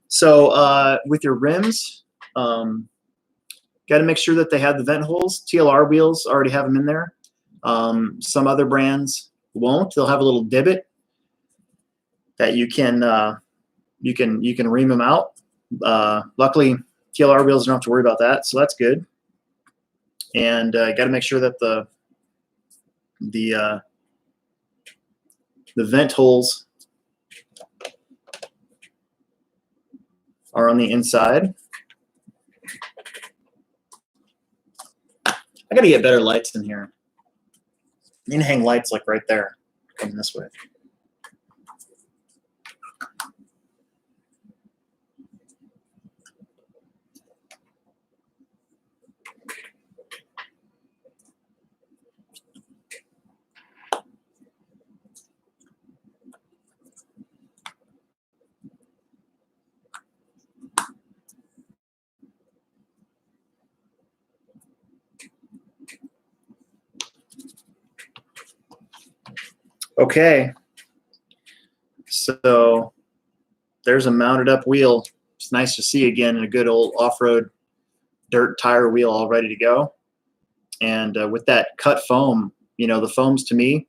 So with your rims, got to make sure that they have the vent holes. TLR wheels already have them in there. Some other brands won't. They'll have a little divot that you can ream them out. Luckily, TLR wheels don't have to worry about that, so that's good. And got to make sure that the vent holes are on the inside. I got to get better lights in here. I need to hang lights like right there, coming this way. Okay, so there's a mounted up wheel. It's nice to see again a good old off-road dirt tire wheel all ready to go. And with that cut foam, the foams to me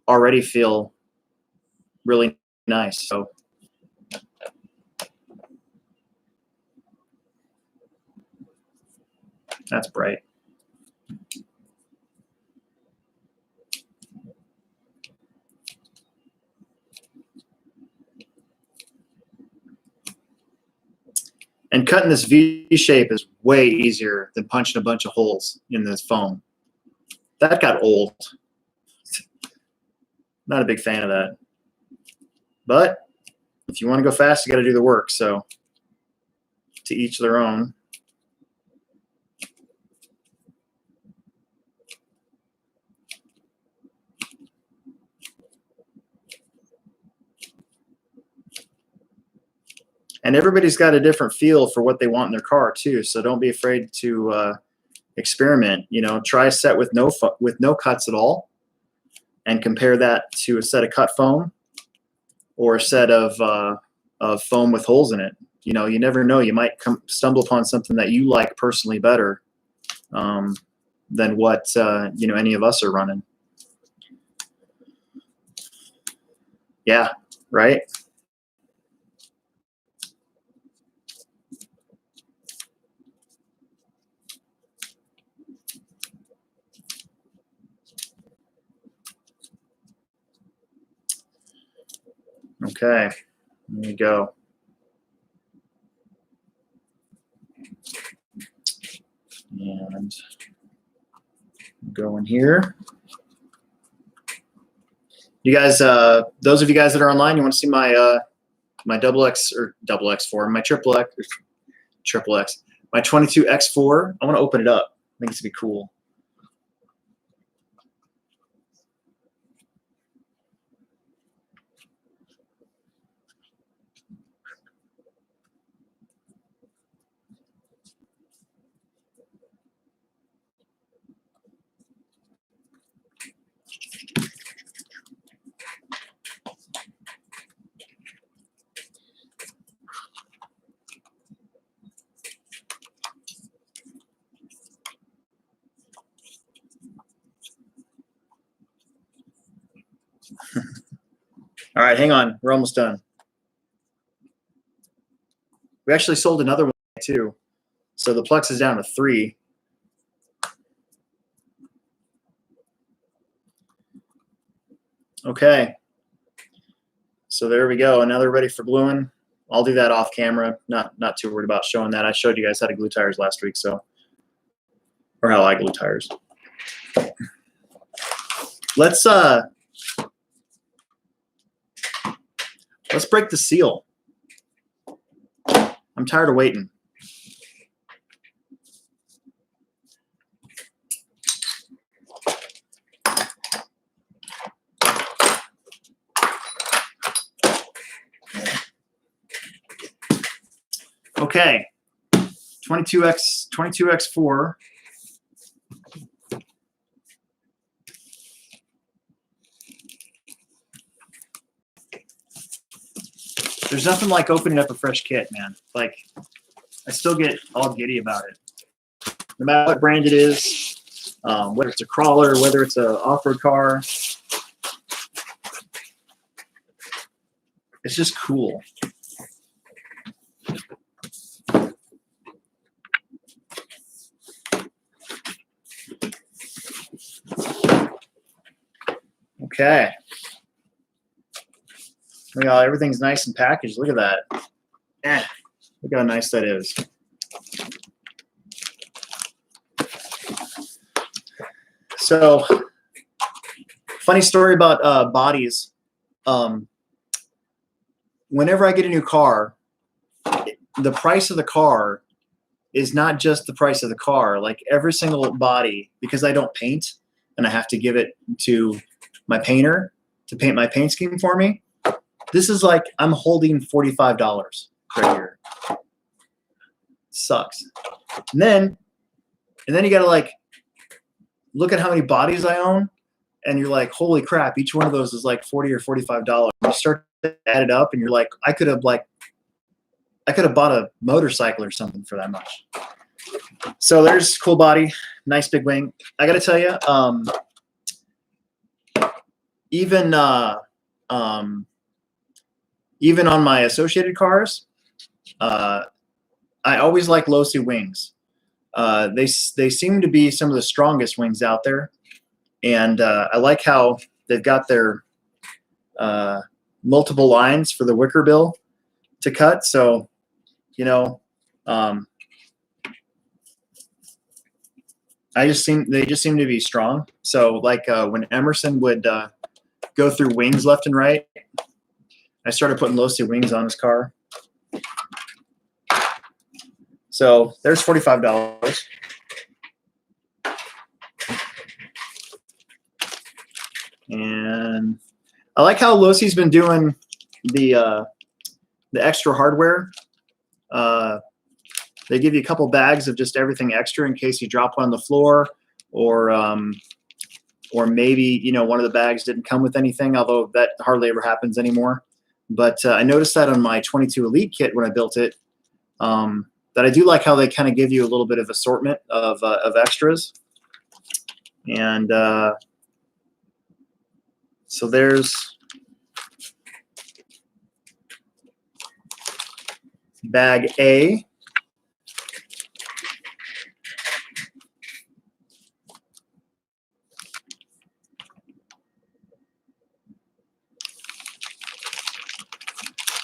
already feel really nice. So that's bright. And cutting this V shape is way easier than punching a bunch of holes in this foam. That got old. Not a big fan of that. But if you want to go fast, you got to do the work. So to each their own. And everybody's got a different feel for what they want in their car too. So don't be afraid to experiment. Try a set with no cuts at all, and compare that to a set of cut foam or a set of foam with holes in it. You never know. You might stumble upon something that you like personally better than what any of us are running. Yeah, right. Okay, there you go. And go in here. You guys, those of you guys that are online, you want to see my my double X or double X4, my triple X, my 22 X4. I want to open it up. I think it's gonna be cool. All right, hang on. We're almost done. We actually sold another one too. So the Plex is down to 3. Okay. So there we go. And now they're ready for gluing. I'll do that off camera. Not too worried about showing that. I showed you guys how to glue tires last week, so, or how I glue tires. Let's break the seal. I'm tired of waiting. Okay, 22x4. There's nothing like opening up a fresh kit, man. Like, I still get all giddy about it. No matter what brand it is, whether it's a crawler, whether it's an off-road car, it's just cool. Okay. Look how everything's nice and packaged. Look at that. Look how nice that is. So, funny story about bodies. Whenever I get a new car, the price of the car is not just the price of the car. Like every single body, because I don't paint and I have to give it to my painter to paint my paint scheme for me. This is like I'm holding $45 right here. Sucks. And then you gotta like look at how many bodies I own, and you're like, holy crap! Each one of those is like $40 or $45. You start to add it up, and you're like, I could have bought a motorcycle or something for that much. So there's cool body, nice big wing. I gotta tell you, even on my Associated cars, I always like low-C wings. They seem to be some of the strongest wings out there, and I like how they've got their multiple lines for the wicker bill to cut. So, you know, they just seem to be strong. So, like when Emerson would go through wings left and right, I started putting low-C wings on his car. So there's $45. And I like how low-C's been doing the extra hardware. They give you a couple bags of just everything extra in case you drop one on the floor, or maybe, you know, one of the bags didn't come with anything, although that hardly ever happens anymore. But I noticed that on my 22 Elite kit when I built it, that I do like how they kind of give you a little bit of assortment of extras. And so there's bag A.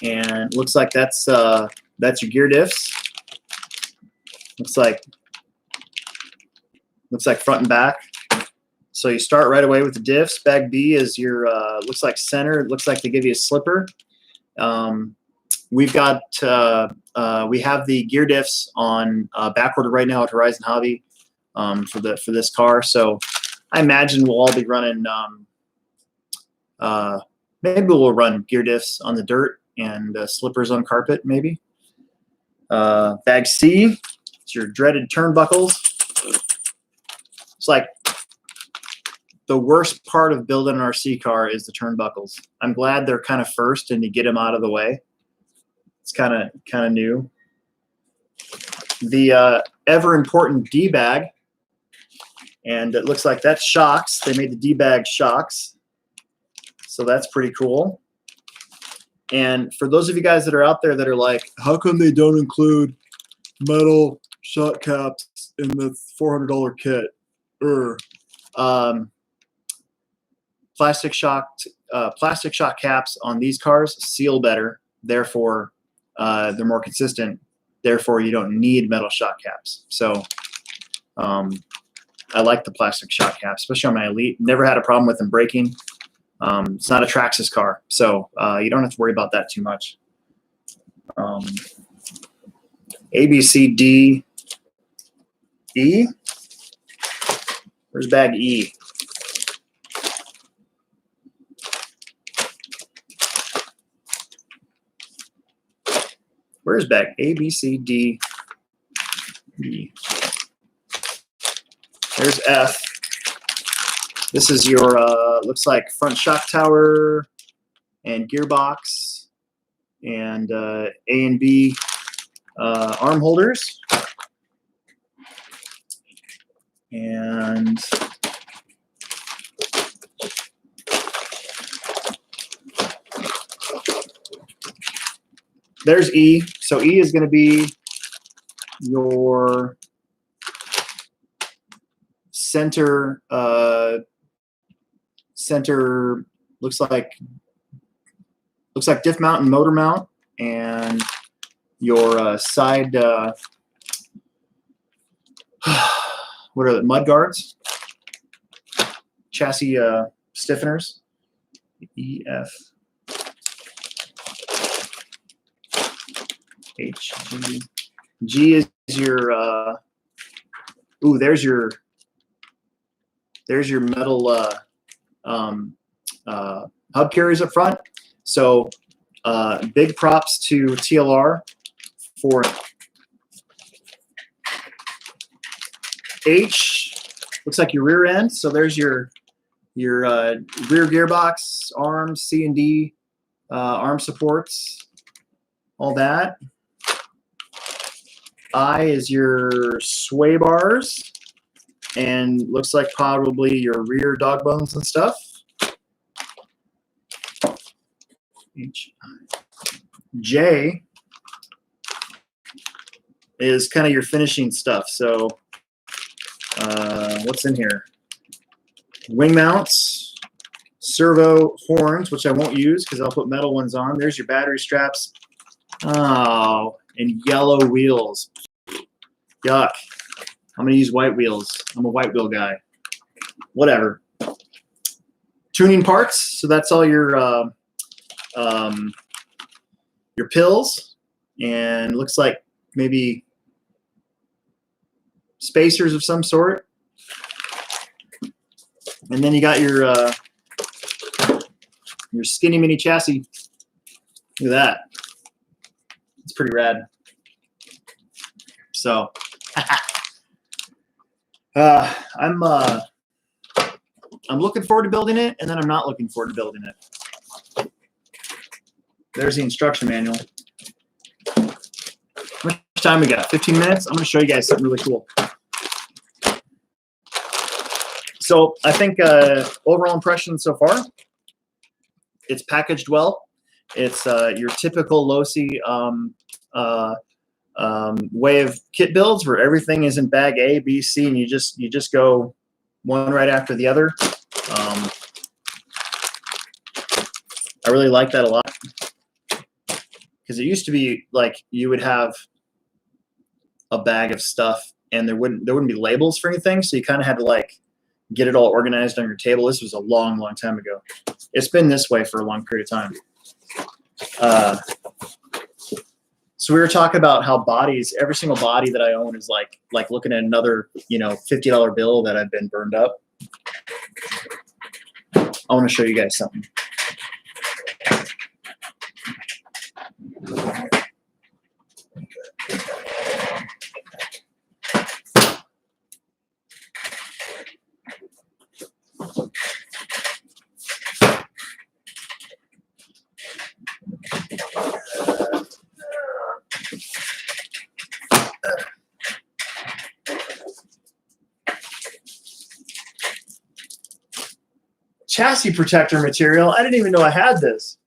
And looks like that's your gear diffs. Looks like front and back. So you start right away with the diffs. Bag B is your looks like center. It looks like they give you a slipper. We've got we have the gear diffs on back order right now at Horizon Hobby for this car. So I imagine we'll all be running. Maybe we'll run gear diffs on the dirt and slippers on carpet. Maybe. Bag C. It's your dreaded turnbuckles. It's like the worst part of building an RC car is the turnbuckles. I'm glad they're kind of first and you get them out of the way. It's kind of new. The ever important D bag, and it looks like that's shocks. They made the D bag shocks. So that's pretty cool. And for those of you guys that are out there that are like, how come they don't include metal shot caps in the $400 kit? Plastic shock caps on these cars seal better. Therefore, they're more consistent. Therefore, you don't need metal shock caps. So I like the plastic shock caps, especially on my Elite. Never had a problem with them breaking. It's not a Traxxas car, so you don't have to worry about that too much. A, B, C, D, E. Where's bag E? Where's bag A, B, C, D, E? There's F. This is your, looks like front shock tower and gearbox and A and B arm holders. And there's E. So E is going to be your center, looks like diff mount and motor mount, and your side, what are the mud guards? Chassis stiffeners. E, F, H, G. G is your, ooh, there's your metal hub carriers up front. So big props to TLR for H. Looks like your rear end. So there's your rear gearbox, arms, C and D, arm supports, all that. I is your sway bars, and looks like probably your rear dog bones and stuff. J is kind of your finishing stuff. So what's in here? Wing mounts, servo horns, which I won't use because I'll put metal ones on. There's your battery straps. Oh, and yellow wheels. Yuck. I'm going to use white wheels. I'm a white wheel guy. Whatever. Tuning parts. So that's all your pills. And looks like maybe spacers of some sort. And then you got your skinny mini chassis. Look at that. It's pretty rad. So I'm looking forward to building it, and then I'm not looking forward to building it. There's the instruction manual. How much time we got? 15 minutes? I'm going to show you guys something really cool. So I think overall impression so far, it's packaged well. It's your typical Losi way of kit builds where everything is in bag A, B, C, and you just go one right after the other. I really like that a lot because it used to be like you would have a bag of stuff and there wouldn't be labels for anything, so you kind of had to like get it all organized on your table. This was a long time ago. It's been this way for a long period of time. So we were talking about how bodies, every single body that I own is like looking at another, $50 bill that I've been burned up. I want to show you guys something. chassis protector material. I didn't even know I had this.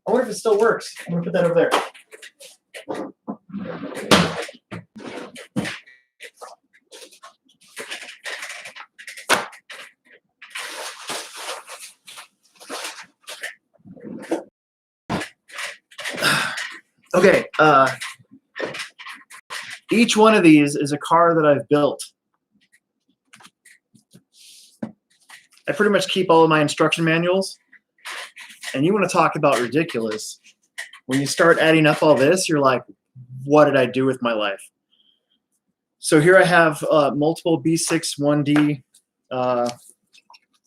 I wonder if it still works. I'm gonna put that over there. Okay, each one of these is a car that I've built. I pretty much keep all of my instruction manuals. And you want to talk about ridiculous. When you start adding up all this, you're like, what did I do with my life? So here I have multiple B6 1D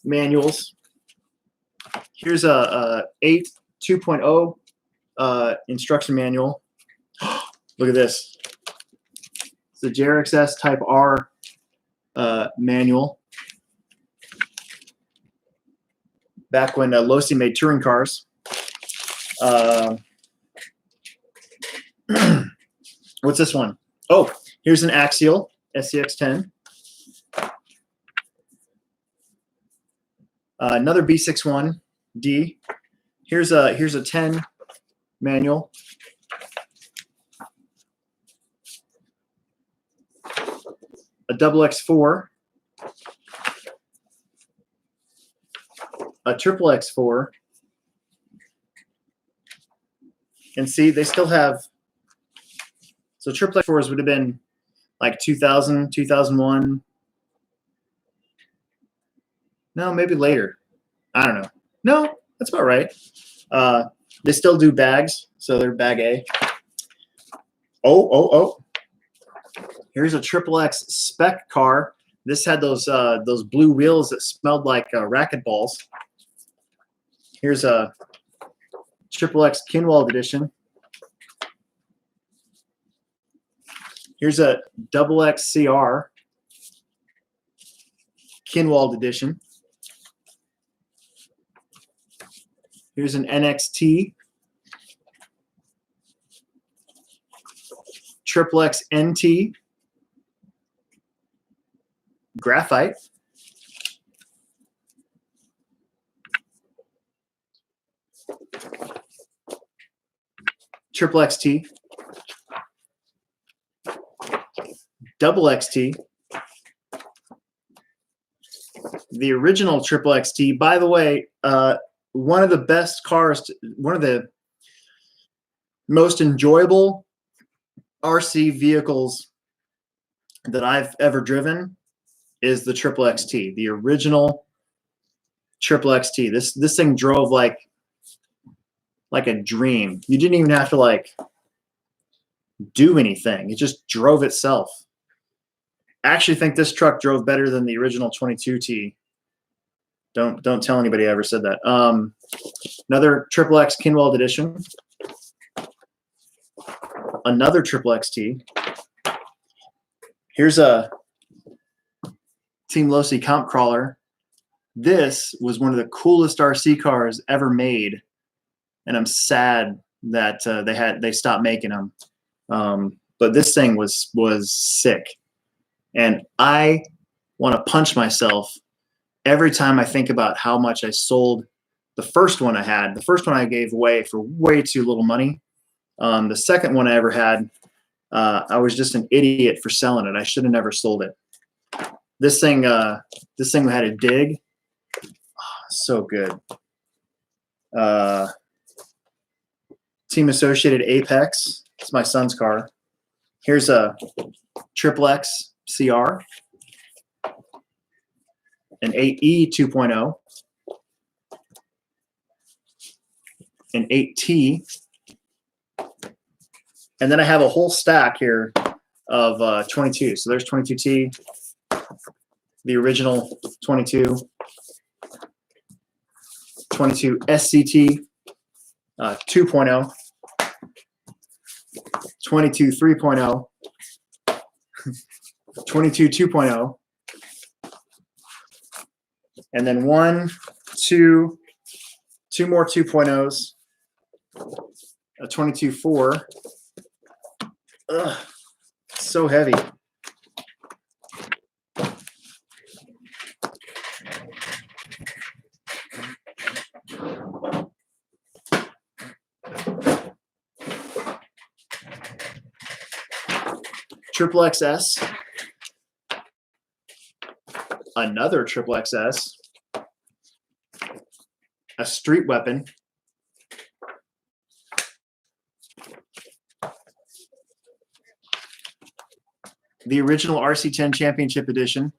manuals. Here's a 8 2.0 instruction manual. Look at this. It's the JRXS Type R manual. Back when Losi made touring cars. What's this one? Oh, here's an Axial SCX10. Another B61D. Here's a 10 manual. A double X4. A triple X4. And see, they still have, so triple X4s would have been like 2000, 2001. No, maybe later. I don't know. No, that's about right. They still do bags, so they're bag A. Oh. Here's a triple X spec car. This had those blue wheels that smelled like racquetballs. Here's a triple X Kinwald edition. Here's a double X CR Kinwald edition. Here's an NXT triple X NT graphite. Triple XT, double XT, the original triple XT. By the way, one of the best cars, one of the most enjoyable RC vehicles that I've ever driven is the triple XT, the original triple XT. This thing drove like a dream. You didn't even have to like do anything. It just drove itself. I actually think this truck drove better than the original 22T. Don't tell anybody I ever said that. Another triple X Kinwald edition. Another triple XT. Here's a Team Losi comp crawler. This was one of the coolest RC cars ever made. And I'm sad that they stopped making them. But this thing was sick, and I want to punch myself every time I think about how much I sold the first one I had. The first one I gave away for way too little money. The second one I ever had, I was just an idiot for selling it. I should have never sold it. This thing had a dig. Oh, so good. Team Associated Apex. It's my son's car. Here's a triple X CR, an 8E 2.0, an 8T, and then I have a whole stack here of 22. So there's 22T, the original 22, 22 SCT 2.0, 22 3.0, 22 2.0, and then two more 2.0s, a 22 4. Ugh, so heavy. triple XS, another triple XS, a street weapon, the original RC10 Championship Edition,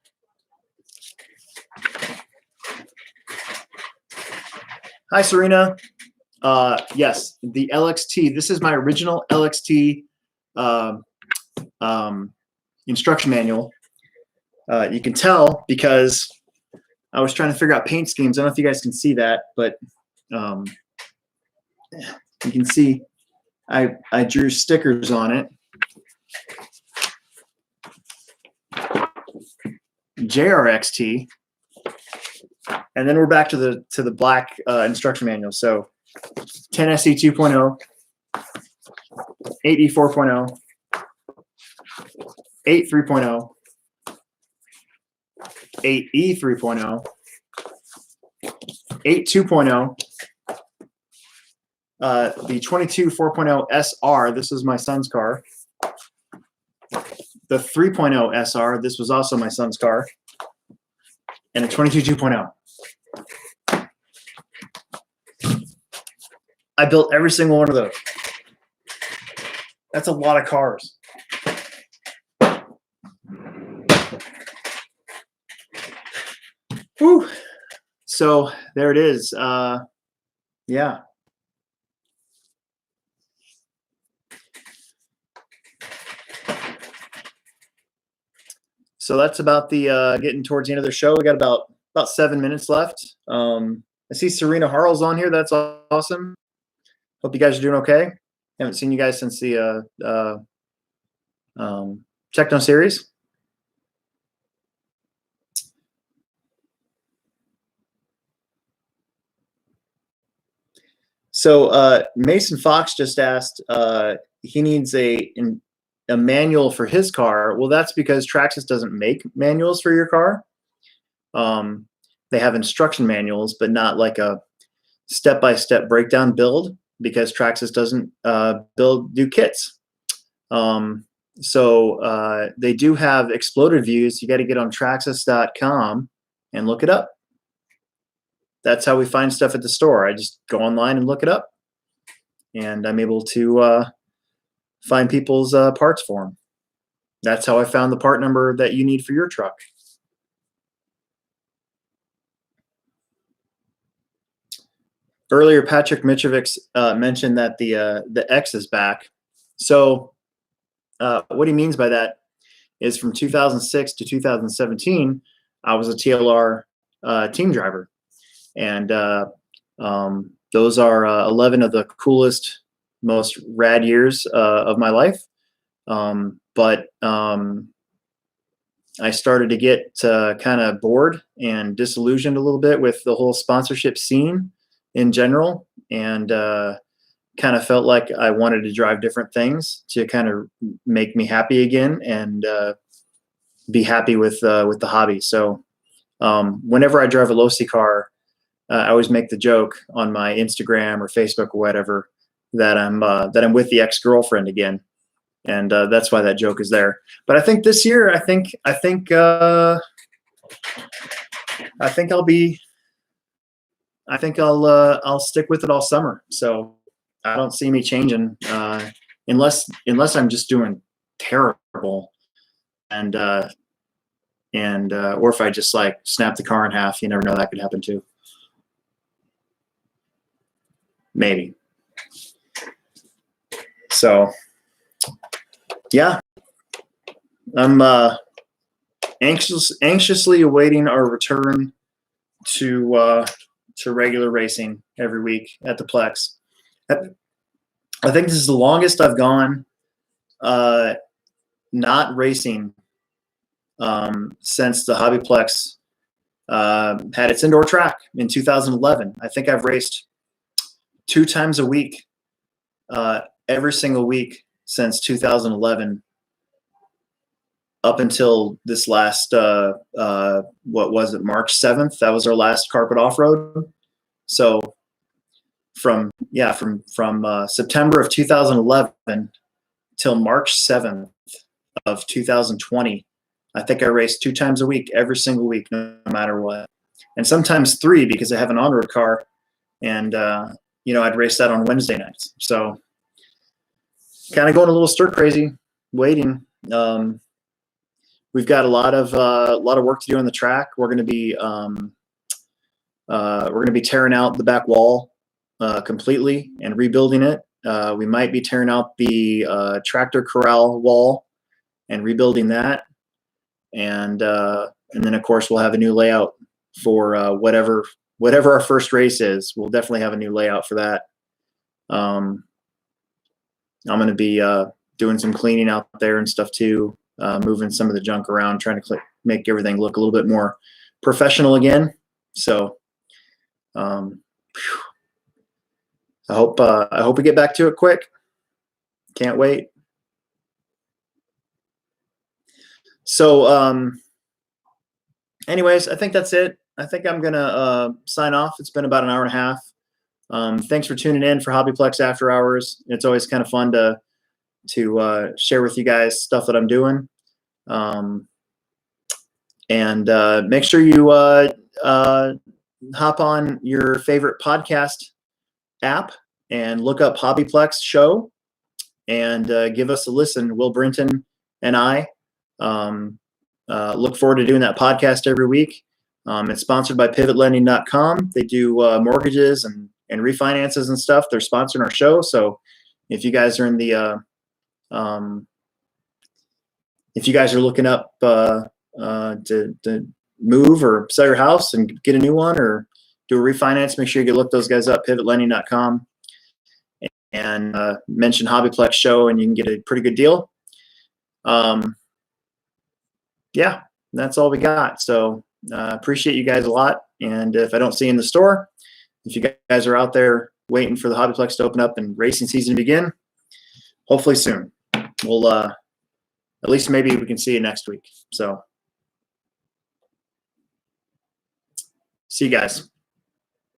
hi Serena. Yes, the LXT. This is my original LXT instruction manual. You can tell because I was trying to figure out paint schemes. I don't know if you guys can see that, but you can see I drew stickers on it. JRXT, and then we're back to the black instruction manual. So 10SE 2.0, 8E 4.0, 8 3.0, 8E 3.0, 8 2.0, the 22 4.0 SR. This is my son's car. The 3.0 SR. This was also my son's car. And a 22 2.0. I built every single one of those. That's a lot of cars. Whew. So there it is. Yeah. So that's about the getting towards the end of the show. We got about 7 minutes left. I see Serena Harl's on here. That's awesome. Hope you guys are doing okay. Haven't seen you guys since the Techno series. So Mason Fox just asked, he needs a manual for his car. Well, that's because Traxxas doesn't make manuals for your car. They have instruction manuals, but not like a step-by-step breakdown build, because Traxxas doesn't do kits. So they do have exploded views. You got to get on Traxxas.com and look it up. That's how we find stuff at the store. I just go online and look it up, and I'm able to find people's parts for them. That's how I found the part number that you need for your truck. Earlier, Patrick Mitrovic mentioned that the X is back. So what he means by that is from 2006 to 2017, I was a TLR team driver. And those are 11 of the coolest, most rad years of my life. But I started to get kind of bored and disillusioned a little bit with the whole sponsorship scene in general, and kind of felt like I wanted to drive different things to kind of make me happy again and be happy with the hobby. So whenever I drive a Losi car, I always make the joke on my Instagram or Facebook or whatever that I'm with the ex-girlfriend again, and that's why that joke is there. But I think this year, I think I'll stick with it all summer. So I don't see me changing unless I'm just doing terrible, and or if I just like snap the car in half. You never know, that could happen too. Maybe. So yeah, I'm anxiously awaiting our return to regular racing every week at the Plex. I think this is the longest I've gone not racing since the HobbyPlex had its indoor track in 2011. I think I've raced 2 times a week, every single week since 2011, up until this last, what was it, March 7th? That was our last carpet off-road. So from September of 2011 till March 7th of 2020. I think I raced 2 times a week, every single week, no matter what. And sometimes 3 because I have an on-road car. And, I'd race that on Wednesday nights. So kind of going a little stir crazy, waiting. We've got a lot of work to do on the track. We're going to be tearing out the back wall completely and rebuilding it. We might be tearing out the tractor corral wall and rebuilding that. And then of course we'll have a new layout for whatever our first race is. We'll definitely have a new layout for that. I'm going to be doing some cleaning out there and stuff too, moving some of the junk around, trying to make everything look a little bit more professional again. So I hope we get back to it quick. Can't wait. So anyways, I think that's it. I think I'm gonna sign off. It's been about an hour and a half. Thanks for tuning in for HobbyPlex After Hours. It's always kind of fun to share with you guys stuff that I'm doing. And make sure you hop on your favorite podcast app and look up HobbyPlex Show and give us a listen. Will Brinton and I look forward to doing that podcast every week. It's sponsored by pivotlending.com. They do mortgages and refinances and stuff. They're sponsoring our show. So if you guys are in the if you guys are looking up to move or sell your house and get a new one or do a refinance, make sure you look those guys up, pivotlending.com, and mention HobbyPlex Show, and you can get a pretty good deal. Yeah, that's all we got. So appreciate you guys a lot. And if I don't see you in the store, if you guys are out there waiting for the HobbyPlex to open up and racing season to begin, hopefully soon. We'll at least maybe we can see you next week. So see you guys.